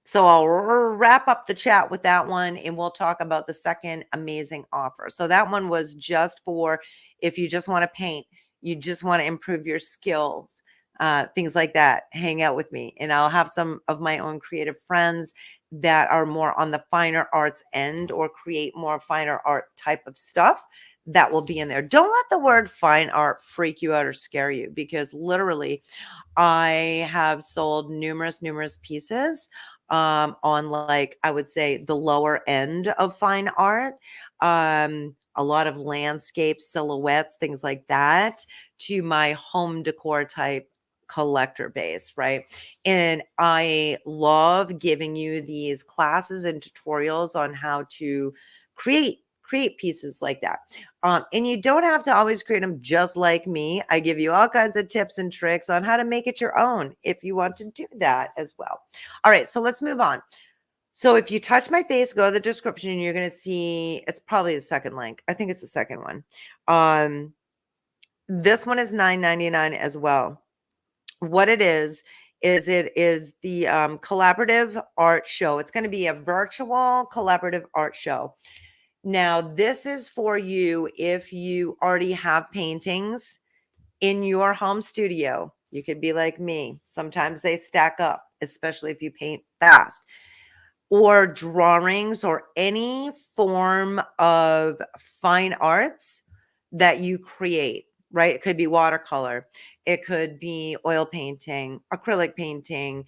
So I'll wrap up the chat with that one, and we'll talk about the second amazing offer. So that one was just for if you just want to paint, you just want to improve your skills, things like that. Hang out with me, and I'll have some of my own creative friends that are more on the finer arts end or create more finer art type of stuff that will be in there. Don't let the word fine art freak you out or scare you, because literally I have sold numerous pieces on, like, I would say the lower end of fine art, a lot of landscape silhouettes, things like that, to my home decor type collector base, right? And I love giving you these classes and tutorials on how to create pieces like that. And you don't have to always create them just like me. I give you all kinds of tips and tricks on how to make it your own if you want to do that as well. All right, so let's move on. So if you touch my face, go to the description, you're going to see, it's probably the second link. I think it's the second one. This one is $9.99 as well. What it is it is the collaborative art show. It's going to be a virtual collaborative art show. Now, this is for you if you already have paintings in your home studio. You could be like me. Sometimes they stack up, especially if you paint fast, or drawings or any form of fine arts that you create, right? It could be watercolor, it could be oil painting, acrylic painting,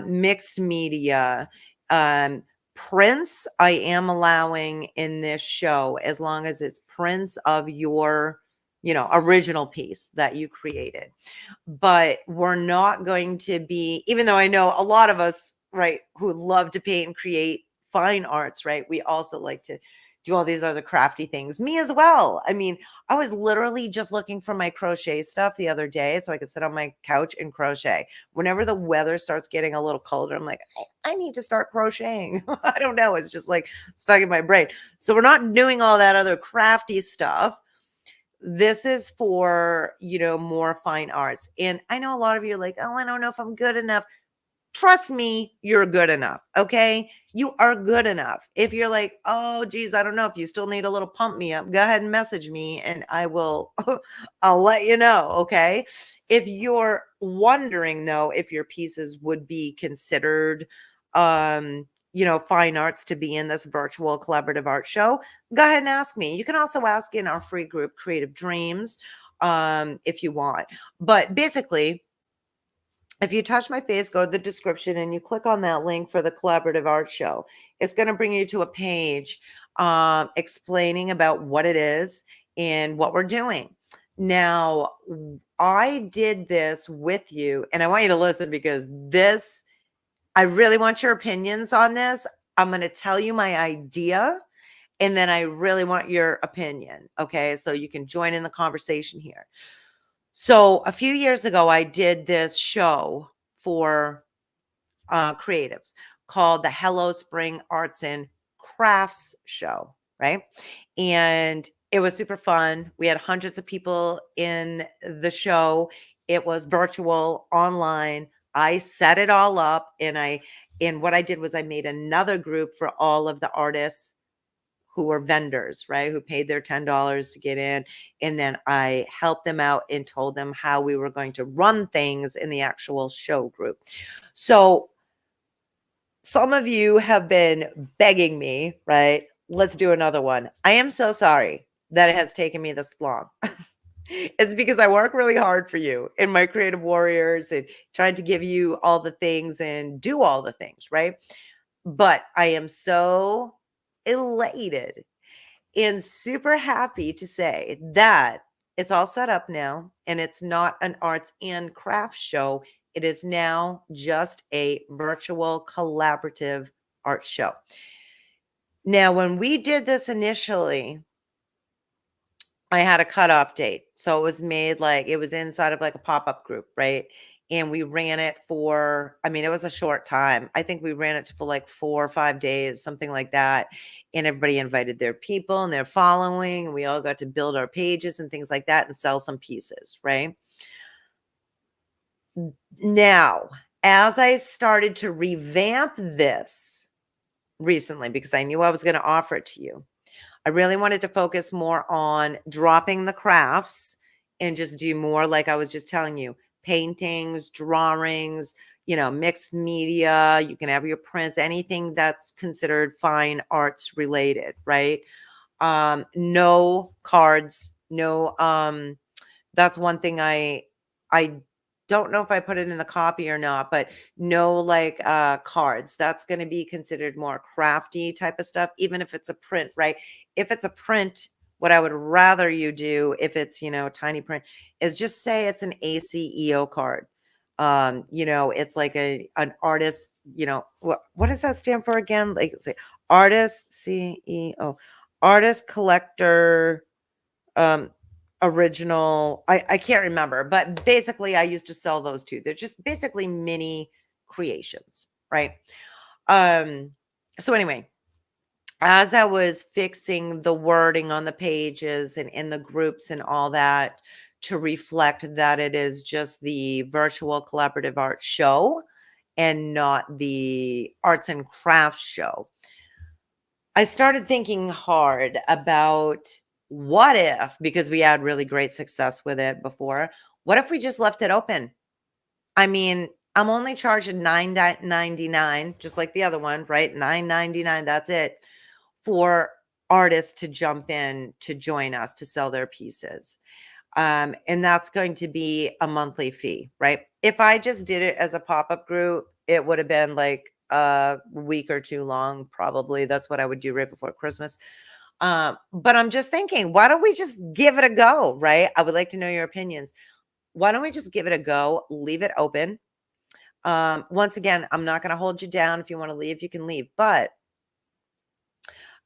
mixed media, prints. I am allowing in this show, as long as it's prints of your original piece that you created. But we're not going to be, even though I know a lot of us, right, who love to paint and create fine arts, right, we also like to do all these other crafty things. Me as well. I mean, I was literally just looking for my crochet stuff the other day so I could sit on my couch and crochet. Whenever the weather starts getting a little colder, I'm like, I need to start crocheting. I don't know. It's just like stuck in my brain. So we're not doing all that other crafty stuff. This is for, more fine arts. And I know a lot of you are like, oh, I don't know if I'm good enough. Trust me, you're good enough. Okay. You are good enough. If you're like, oh, geez, I don't know, if you still need a little pump me up, go ahead and message me and I will, I'll let you know. Okay. If you're wondering though, if your pieces would be considered, fine arts to be in this virtual collaborative art show, go ahead and ask me. You can also ask in our free group, Creative Dreams, if you want. But basically, if you touch my face, go to the description and you click on that link for the collaborative art show, it's going to bring you to a page explaining about what it is and what we're doing. Now, I did this with you, and I want you to listen, because I really want your opinions on this. I'm going to tell you my idea, and then I really want your opinion. Okay. So you can join in the conversation here. So a few years ago, I did this show for creatives called the Hello Spring Arts and Crafts Show, right? And it was super fun. We had hundreds of people in the show. It was virtual, online. I set it all up, and what I did was I made another group for all of the artists who were vendors, right? Who paid their $10 to get in. And then I helped them out and told them how we were going to run things in the actual show group. So some of you have been begging me, right? Let's do another one. I am so sorry that it has taken me this long. It's because I work really hard for you in my Creative Warriors and trying to give you all the things and do all the things, right? But I am so elated and super happy to say that it's all set up now, and it's not an arts and crafts show. It is now just a virtual collaborative art show. Now, when we did this initially, I had a cutoff date. So it was made like it was inside of like a pop-up group, right? And we ran it for, I mean, it was a short time. I think we ran it for like 4 or 5 days, something like that. And everybody invited their people and their following. And we all got to build our pages and things like that and sell some pieces, right? Now, as I started to revamp this recently, because I knew I was going to offer it to you, I really wanted to focus more on dropping the crafts and just do more like I was just telling you, paintings, drawings, mixed media. You can have your prints, anything that's considered fine arts related, right? No cards, no that's one thing I don't know if I put it in the copy or not, but no like cards. That's going to be considered more crafty type of stuff, even if it's a print, right? If it's a print, what I would rather you do if it's, tiny print is just say it's an ACEO card. It's like an artist, what does that stand for again? Like say artist CEO, artist collector um original. I can't remember, but basically I used to sell those too. They're just basically mini creations, right? So anyway, as I was fixing the wording on the pages and in the groups and all that to reflect that it is just the virtual collaborative art show and not the arts and crafts show, I started thinking hard about what if, because we had really great success with it before, what if we just left it open? I mean, I'm only charging $9.99, just like the other one, right? $9.99, that's it, for artists to jump in to join us to sell their pieces. And that's going to be a monthly fee, right? If I just did it as a pop-up group, it would have been like a week or two long, probably. That's what I would do right before Christmas. But I'm just thinking, why don't we just give it a go, right? I would like to know your opinions. Why don't we just give it a go, leave it open? Once again, I'm not going to hold you down. If you want to leave, you can leave. But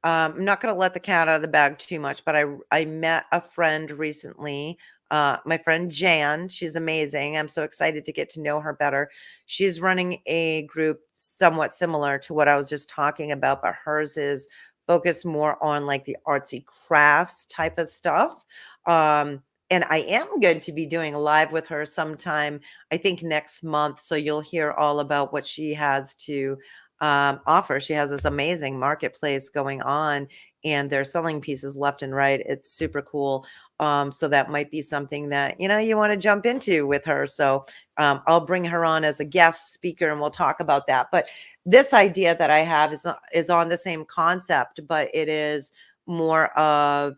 I'm not going to let the cat out of the bag too much, but I met a friend recently, my friend Jan. She's amazing. I'm so excited to get to know her better. She's running a group somewhat similar to what I was just talking about, but hers is focused more on like the artsy crafts type of stuff. And I am going to be doing a live with her sometime, I think next month. So you'll hear all about what she has to offer. She has this amazing marketplace going on, and they're selling pieces left and right. It's super cool. So that might be something that you want to jump into with her. So I'll bring her on as a guest speaker, and we'll talk about that. But this idea that I have is on the same concept, but it is more of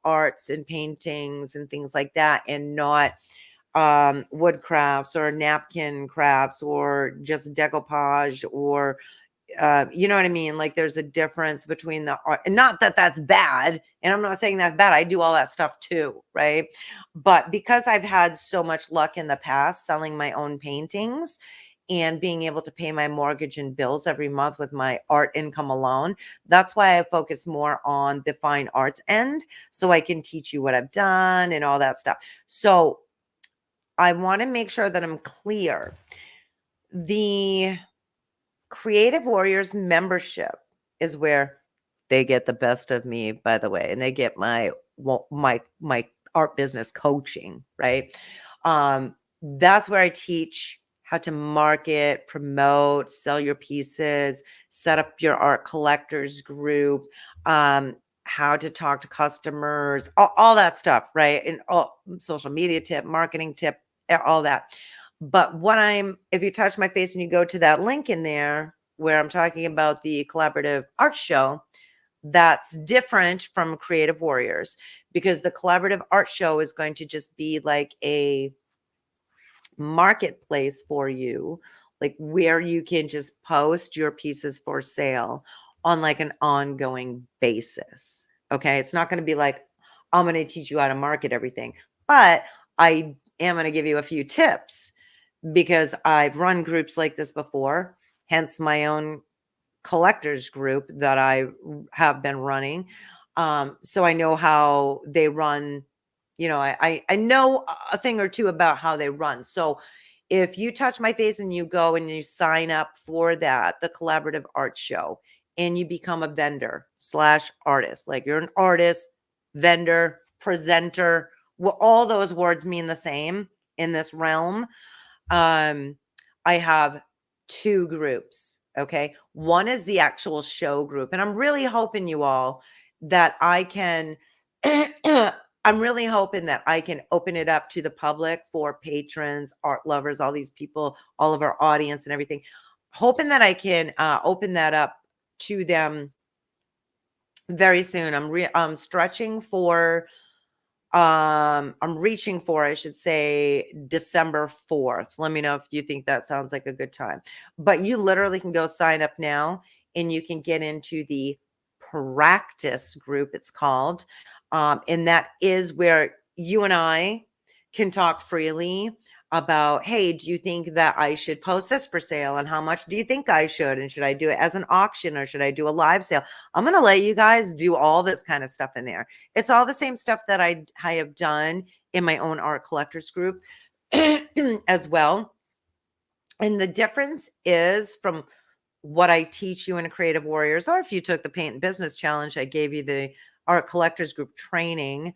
arts and paintings and things like that, and not wood crafts or napkin crafts or just decoupage or you know what I mean? Like there's a difference between the art, and not that that's bad. And I'm not saying that's bad. I do all that stuff too, right? But because I've had so much luck in the past selling my own paintings and being able to pay my mortgage and bills every month with my art income alone, that's why I focus more on the fine arts end, so I can teach you what I've done and all that stuff. So I want to make sure that I'm clear. The Creative Warriors membership is where they get the best of me, by the way, and they get my art business coaching, right? That's where I teach how to market, promote, sell your pieces, set up your art collectors group, how to talk to customers, all that stuff, right? And all social media tip, marketing tip, all that. But if you touch my face and you go to that link in there where I'm talking about the collaborative art show, that's different from Creative Warriors, because the collaborative art show is going to just be like a marketplace for you, like where you can just post your pieces for sale on like an ongoing basis. Okay. It's not going to be like, I'm going to teach you how to market everything. But I am going to give you a few tips because I've run groups like this before, hence my own collectors group that I have been running. So I know how they run. I know a thing or two about how they run. So if you touch my face and you go and you sign up for the collaborative art show, and you become a vendor slash artist, like you're an artist, vendor, presenter, well, all those words mean the same in this realm. um, I have two groups. Okay. One is the actual show group. And I'm really hoping you all that I can, I'm really hoping that I can open it up to the public for patrons, art lovers, all these people, all of our audience and everything. Hoping that I can open that up to them very soon. I'm stretching for I'm reaching for, I should say, December 4th. Let me know if you think that sounds like a good time. But you literally can go sign up now and you can get into the practice group, it's called. And that is where you and I can talk freely about, hey, do you think that I should post this for sale? And how much do you think I should? And should I do it as an auction or should I do a live sale? I'm going to let you guys do all this kind of stuff in there. It's all the same stuff that I have done in my own art collectors group as well. And the difference is from what I teach you in Creative Warriors, or if you took the Paint and Business Challenge, I gave you the art collectors group training.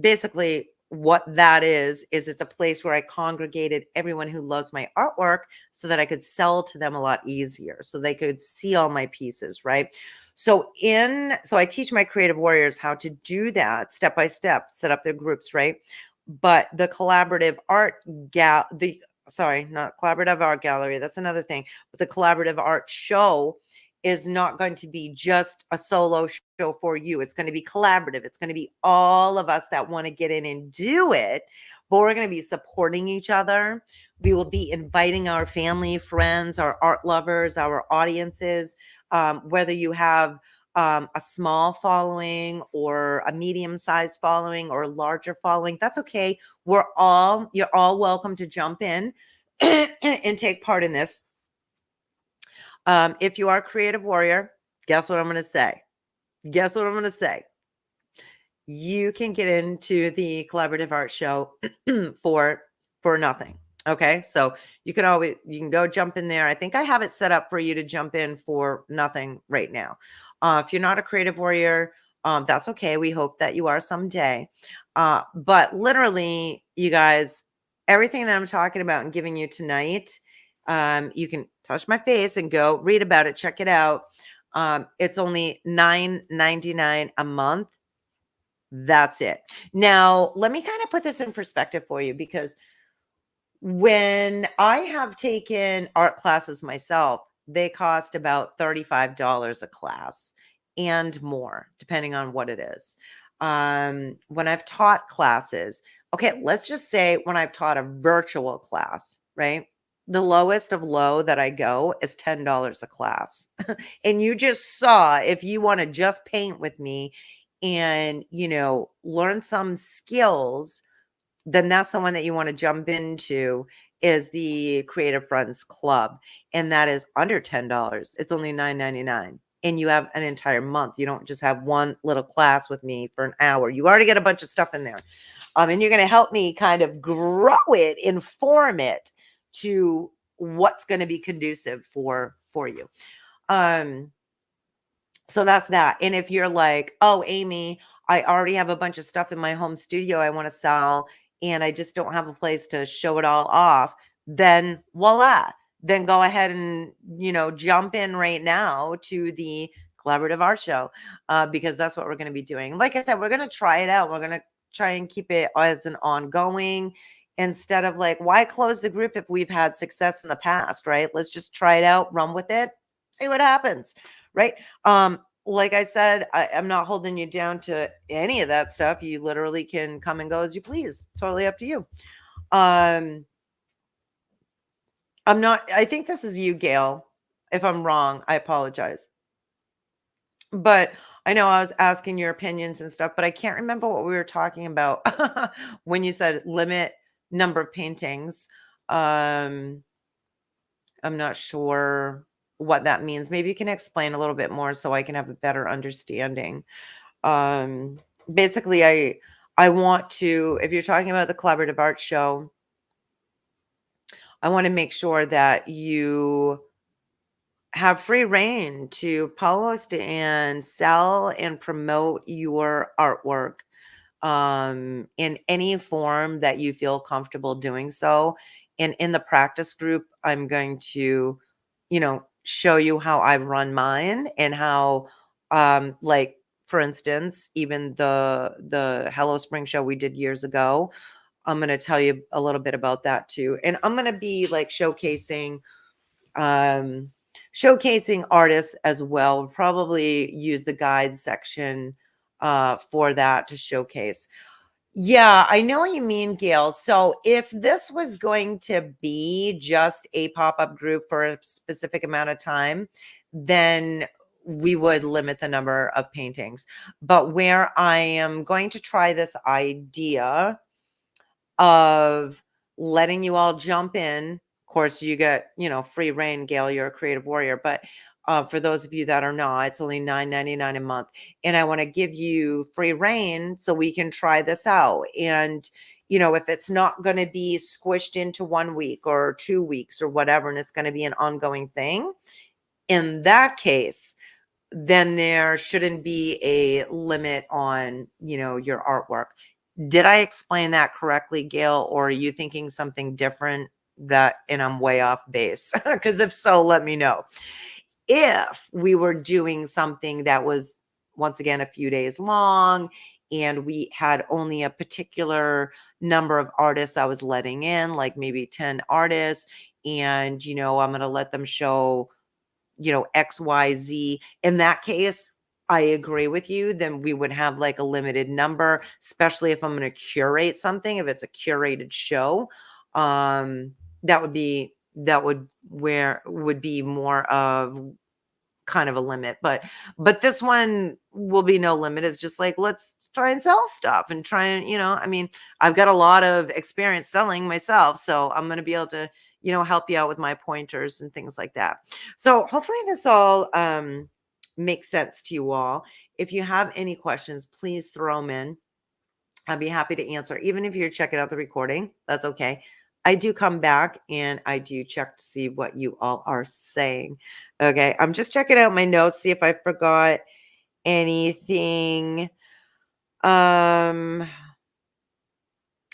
Basically, what that is it's a place where I congregated everyone who loves my artwork so that I could sell to them a lot easier, so they could see all my pieces, right? So I teach my Creative Warriors how to do that step by step, set up their groups, right? But the collaborative art not collaborative art gallery, that's another thing. But the collaborative art show is not going to be just a solo show for you. It's going to be collaborative. It's going to be all of us that want to get in and do it, but we're going to be supporting each other. We will be inviting our family, friends, our art lovers, our audiences, whether you have a small following or a medium-sized following or a larger following, that's okay. You're all welcome to jump in and take part in this. If you are a creative warrior, guess what I'm going to say? Guess what I'm going to say? You can get into the collaborative art show for nothing. Okay. So you can go jump in there. I think I have it set up for you to jump in for nothing right now. If you're not a creative warrior, that's okay. We hope that you are someday. But literally, you guys, everything that I'm talking about and giving you tonight, you can touch my face and go read about it, check it out. It's only $9.99 a month. That's it. Now, let me kind of put this in perspective for you, because when I have taken art classes myself, they cost about $35 a class and more, depending on what it is. When I've taught classes, okay, let's just say when I've taught a virtual class, right? The lowest of low that I go is $10 a class. And you just saw, if you want to just paint with me and, learn some skills, then that's the one that you want to jump into, is the Creative Friends Club. And that is under $10. It's only $9.99. And you have an entire month. You don't just have one little class with me for an hour. You already get a bunch of stuff in there. And you're going to help me kind of grow it, inform it to what's going to be conducive for you. So that's that. And if you're like, oh, Amy, I already have a bunch of stuff in my home studio I want to sell, and I just don't have a place to show it all off, then voila. Then go ahead and, jump in right now to the collaborative art show, because that's what we're going to be doing. Like I said, we're going to try it out. We're going to try and keep it as an ongoing, instead of like, why close the group if we've had success in the past, right? Let's just try it out, run with it, see what happens, right? Like I said, I'm not holding you down to any of that stuff. You literally can come and go as you please. Totally up to you. I think this is you, Gail. If I'm wrong, I apologize. But I know I was asking your opinions and stuff, but I can't remember what we were talking about when you said limit number of paintings. Um, I'm not sure what that means. Maybe you can explain a little bit more so I can have a better understanding. Um, Basically, I want to, if you're talking about the collaborative art show, I want to make sure that you have free reign to post and sell and promote your artwork in any form that you feel comfortable doing so. And in the practice group, I'm going to, show you how I run mine and how, like, for instance, even the Hello Spring show we did years ago, I'm going to tell you a little bit about that too. And I'm going to be like um, showcasing artists as well. We'll probably use the guides section for that to showcase. Yeah, I know what you mean, Gail. So if this was going to be just a pop-up group for a specific amount of time, then we would limit the number of paintings. But where I am going to try this idea of letting you all jump in. Of course, you get, free reign, Gail. You're a creative warrior. But for those of you that are not, it's only $9.99 a month. And I want to give you free reign so we can try this out. And, if it's not going to be squished into 1 week or 2 weeks or whatever, and it's going to be an ongoing thing, in that case, then there shouldn't be a limit on, your artwork. Did I explain that correctly, Gail, or are you thinking something different and I'm way off base? Because if so, let me know. If we were doing something that was, once again, a few days long and we had only a particular number of artists I was letting in, like maybe 10 artists, and, I'm going to let them show XYZ. In that case, I agree with you. Then we would have like a limited number, especially if I'm going to curate something, if it's a curated show. That would be more of kind of a limit. But this one will be no limit. It's just like, let's try and sell stuff and try and, I mean, I've got a lot of experience selling myself, so I'm going to be able to, help you out with my pointers and things like that. So hopefully this all makes sense to you all. If you have any questions, please throw them in. I'd be happy to answer. Even if you're checking out the recording, that's okay. I do come back and I do check to see what you all are saying. Okay, I'm just checking out my notes, see if I forgot anything.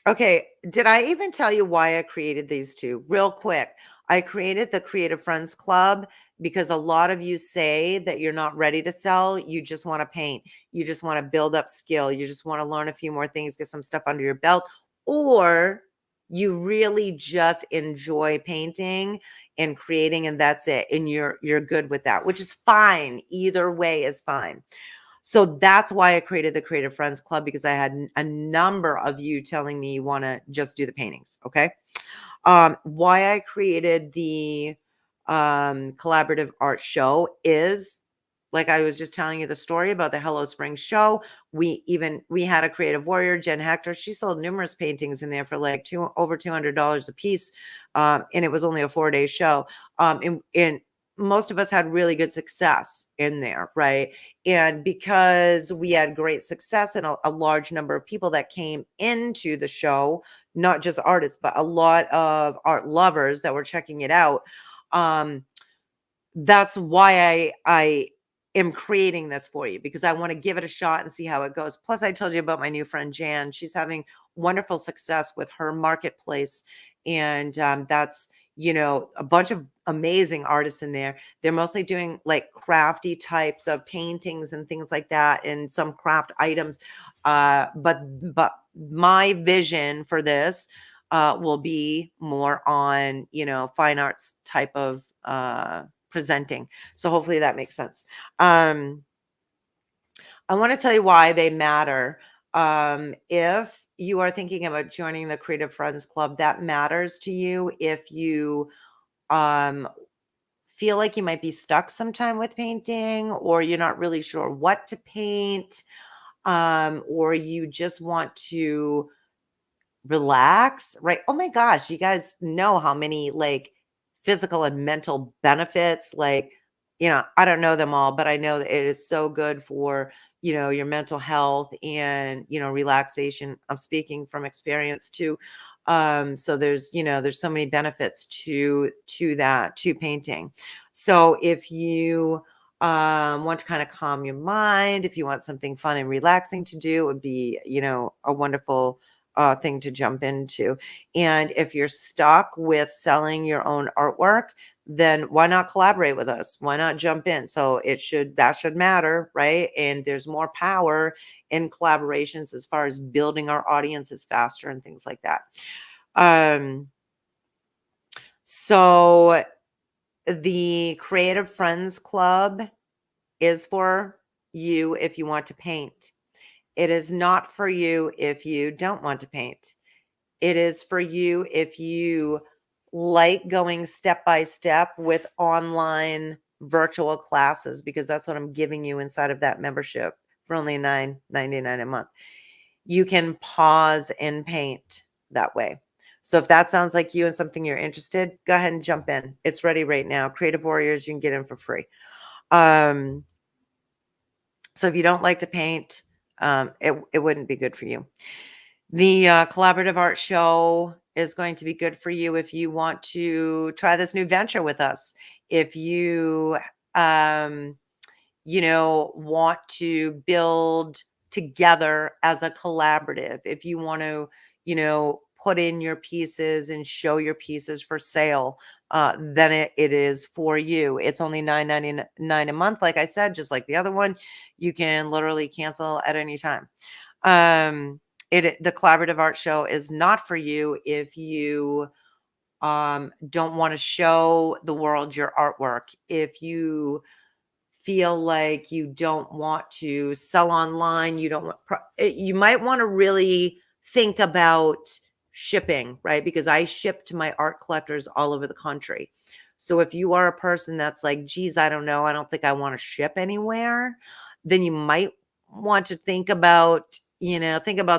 Okay, did I even tell you why I created these two? Real quick. I created the Creative Friends Club because a lot of you say that you're not ready to sell. You just want to paint. You just want to build up skill. You just want to learn a few more things, get some stuff under your belt, or you really just enjoy painting and creating, and that's it. And you're good with that, which is fine. Either way is fine. So that's why I created the Creative Friends Club, because I had a number of you telling me you want to just do the paintings. Okay. Why I created the collaborative art show is, like I was just telling you the story about the Hello Spring show. We had a creative warrior, Jen Hector. She sold numerous paintings in there for like over $200 a piece. And it was only a 4-day show. And most of us had really good success in there, right? And because we had great success and a large number of people that came into the show, not just artists, but a lot of art lovers that were checking it out. That's why I am creating this for you, because I want to give it a shot and see how it goes. Plus, I told you about my new friend Jan. She's having wonderful success with her marketplace, and that's a bunch of amazing artists in there. They're mostly doing like crafty types of paintings and things like that, and some craft items. But my vision for this will be more on fine arts type of presenting. So hopefully that makes sense. I want to tell you why they matter. If you are thinking about joining the Creative Friends Club, that matters to you if you feel like you might be stuck sometime with painting, or you're not really sure what to paint, or you just want to relax, right? Oh my gosh, you guys know how many like physical and mental benefits, like, I don't know them all, but I know that it is so good for, your mental health and, relaxation. I'm speaking from experience too. So there's so many benefits to painting. So if you want to kind of calm your mind, if you want something fun and relaxing to do, it would be, a wonderful thing to jump into. And if you're stuck with selling your own artwork, then why not collaborate with us? Why not jump in? So that should matter, right? And there's more power in collaborations as far as building our audiences faster and things like that. So the Creative Friends Club is for you if you want to paint. It is not for you if you don't want to paint. It is for you if you like going step by step with online virtual classes, because that's what I'm giving you inside of that membership for only $9.99 a month. You can pause and paint that way. So if that sounds like you and something you're interested, go ahead and jump in. It's ready right now. Creative Warriors, you can get in for free. So if you don't like to paint, it wouldn't be good for you. The collaborative art show is going to be good for you if you want to try this new venture with us. If you, want to build together as a collaborative, if you want to, put in your pieces and show your pieces for sale, then it is for you. It's only $9.99 a month. Like I said, just like the other one, you can literally cancel at any time. The collaborative art show is not for you if you don't want to show the world your artwork. If you feel like you don't want to sell online, you might want to really think about shipping, right? Because I ship to my art collectors all over the country. So if you are a person that's like, geez, I don't know, I don't think I want to ship anywhere, then you might want to think about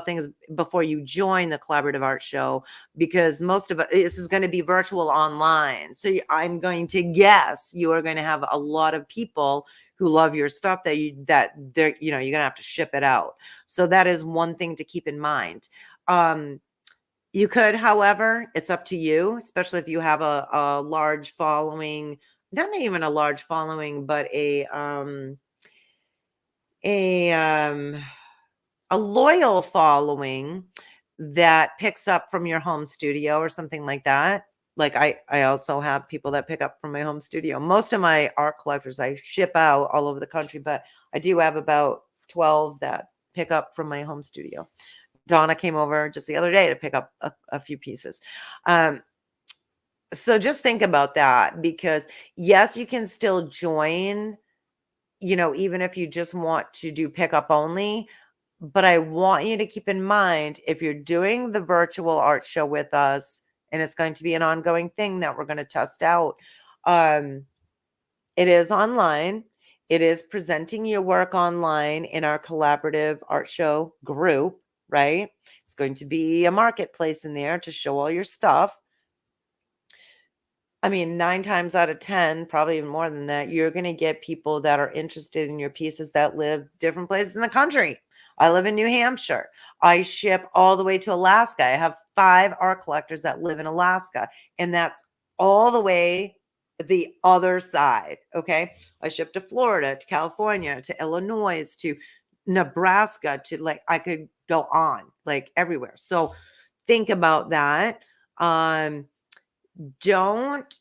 things before you join the collaborative art show, because most of it, this is going to be virtual online. So I'm going to guess you are going to have a lot of people who love your stuff that you're going to have to ship it out. So that is one thing to keep in mind. You could, however, it's up to you, especially if you have a large following, not even a large following, but a loyal following that picks up from your home studio or something like that. Like I also have people that pick up from my home studio. Most of my art collectors I ship out all over the country, but I do have about 12 that pick up from my home studio. Donna came over just the other day to pick up a few pieces. So just think about that, because yes, you can still join, even if you just want to do pickup only. But I want you to keep in mind, if you're doing the virtual art show with us, and it's going to be an ongoing thing that we're going to test out, it is online. It is presenting your work online in our collaborative art show group, right? It's going to be a marketplace in there to show all your stuff. I mean, 9 times out of 10, probably even more than that, you're going to get people that are interested in your pieces that live different places in the country. I live in New Hampshire. I ship all the way to Alaska. I have 5 art collectors that live in Alaska, and that's all the way the other side. Okay. I ship to Florida, to California, to Illinois, to Nebraska, to, like, I could go on, like, everywhere. So think about that. Don't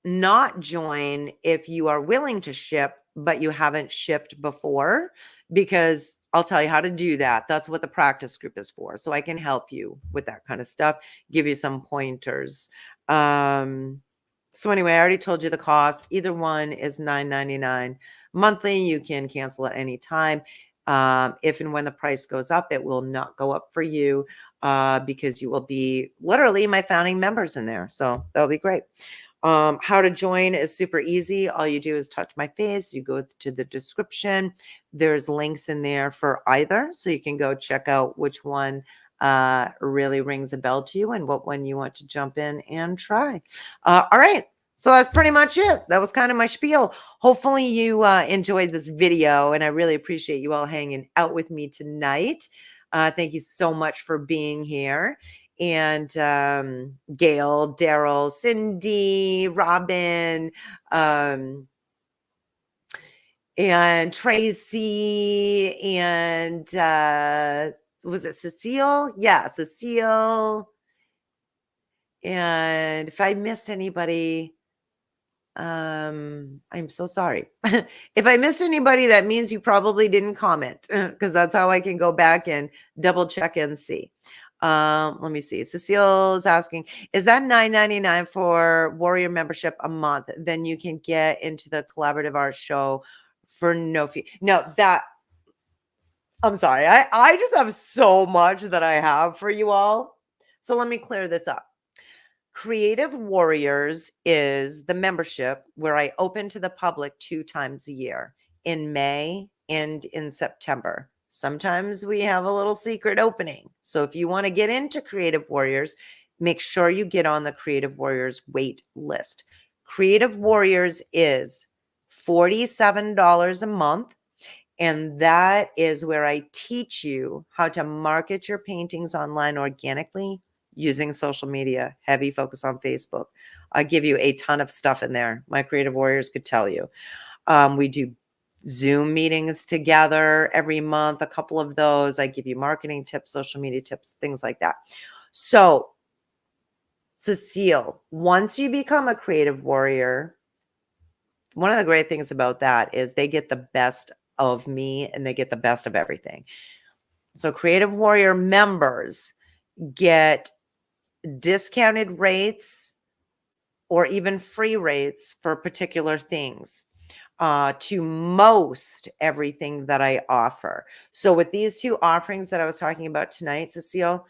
not join if you are willing to ship, but you haven't shipped before, because I'll tell you how to do that. That's what the practice group is for. So I can help you with that kind of stuff, give you some pointers. So anyway, I already told you the cost. Either one is $9.99 monthly. You can cancel at any time. If and when the price goes up, it will not go up for you, because you will be literally my founding members in there. So that'll be great. How to join is super easy. All you do is touch my face. You go to the description. There's links in there for either. So you can go check out which one really rings a bell to you and what one you want to jump in and try. All right. So that's pretty much it. That was kind of my spiel. Hopefully you enjoyed this video, and I really appreciate you all hanging out with me tonight. Thank you so much for being here. And Gail, Daryl, Cindy, Robin, and Tracy, and was it Cecile? Yeah, Cecile. And if I missed anybody, I'm so sorry. If I missed anybody, that means you probably didn't comment, because that's how I can go back and double check and see. Let me see. Cecile's asking, is that $9.99 for Warrior membership a month? Then you can get into the collaborative art show for no fee. No, I'm sorry. I just have so much that I have for you all. So let me clear this up. Creative Warriors is the membership where I open to the public 2 times a year, in May and in September. Sometimes we have a little secret opening. So if you want to get into Creative Warriors, make sure you get on the Creative Warriors wait list. Creative Warriors is $47 a month. And that is where I teach you how to market your paintings online organically using social media, heavy focus on Facebook. I give you a ton of stuff in there. My Creative Warriors could tell you. We do Zoom meetings together every month, a couple of those. I give you marketing tips, social media tips, things like that. So, Cecile, once you become a Creative Warrior, one of the great things about that is they get the best of me and they get the best of everything. So Creative Warrior members get discounted rates or even free rates for particular things to most everything that I offer. So with these 2 offerings that I was talking about tonight, Cecile,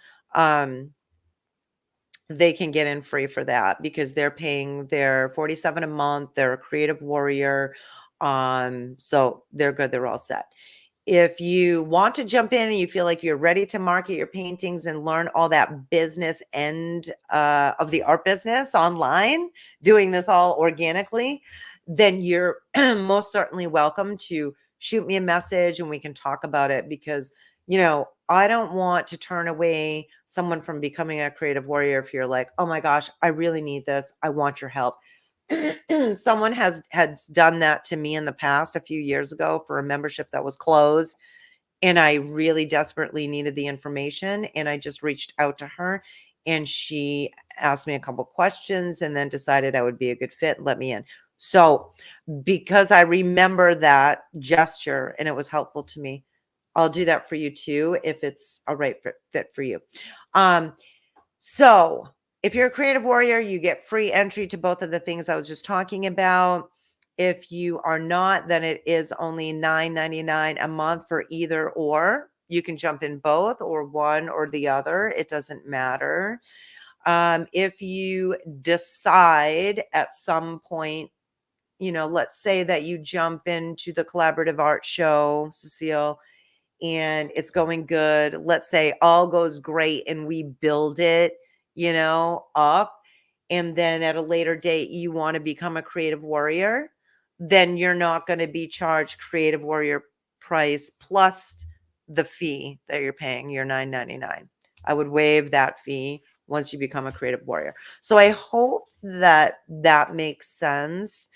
they can get in free for that because they're paying their $47 a month. They're a Creative Warrior. So they're good. They're all set. If you want to jump in and you feel like you're ready to market your paintings and learn all that business end of the art business online, doing this all organically, then you're most certainly welcome to shoot me a message and we can talk about it, because I don't want to turn away someone from becoming a Creative Warrior if you're like, oh my gosh, I really need this. I want your help. Someone has done that to me in the past a few years ago for a membership that was closed, and I really desperately needed the information, and I just reached out to her, and she asked me a couple questions and then decided I would be a good fit and let me in. So because I remember that gesture and it was helpful to me, I'll do that for you too if it's a right fit for you. So if you're a Creative Warrior, you get free entry to both of the things I was just talking about. If you are not, then it is only $9.99 a month for either or. You can jump in both or one or the other. It doesn't matter. If you decide at some point, let's say that you jump into the collaborative art show, Cecile, and it's going good. Let's say all goes great and we build it, up. And then at a later date, you want to become a Creative Warrior, then you're not going to be charged Creative Warrior price plus the fee that you're paying, your $9.99. I would waive that fee once you become a Creative Warrior. So I hope that makes sense.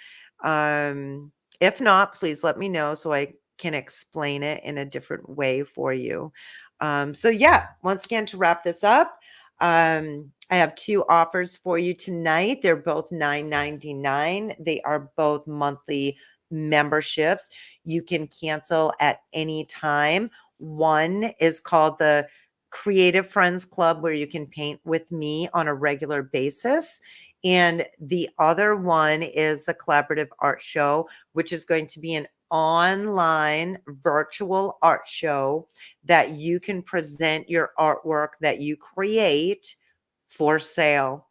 If not, please let me know so I can explain it in a different way for you. So yeah, once again, to wrap this up, I have 2 offers for you tonight. They're both $9.99. They are both monthly memberships. You can cancel at any time. One is called the Creative Friends Club, where you can paint with me on a regular basis. And the other one is the Collaborative Art Show, which is going to be an online virtual art show that you can present your artwork that you create for sale.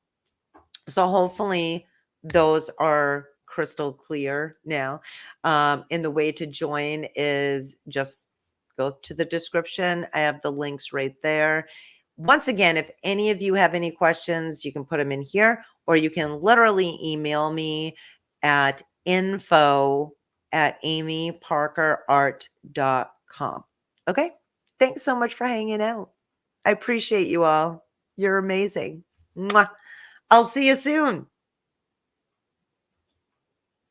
So hopefully those are crystal clear now. And the way to join is just go to the description. I have the links right there. Once again, if any of you have any questions, you can put them in here, or you can literally email me at info@amyparkerart.com. Okay. Thanks so much for hanging out. I appreciate you all. You're amazing. Mwah. I'll see you soon.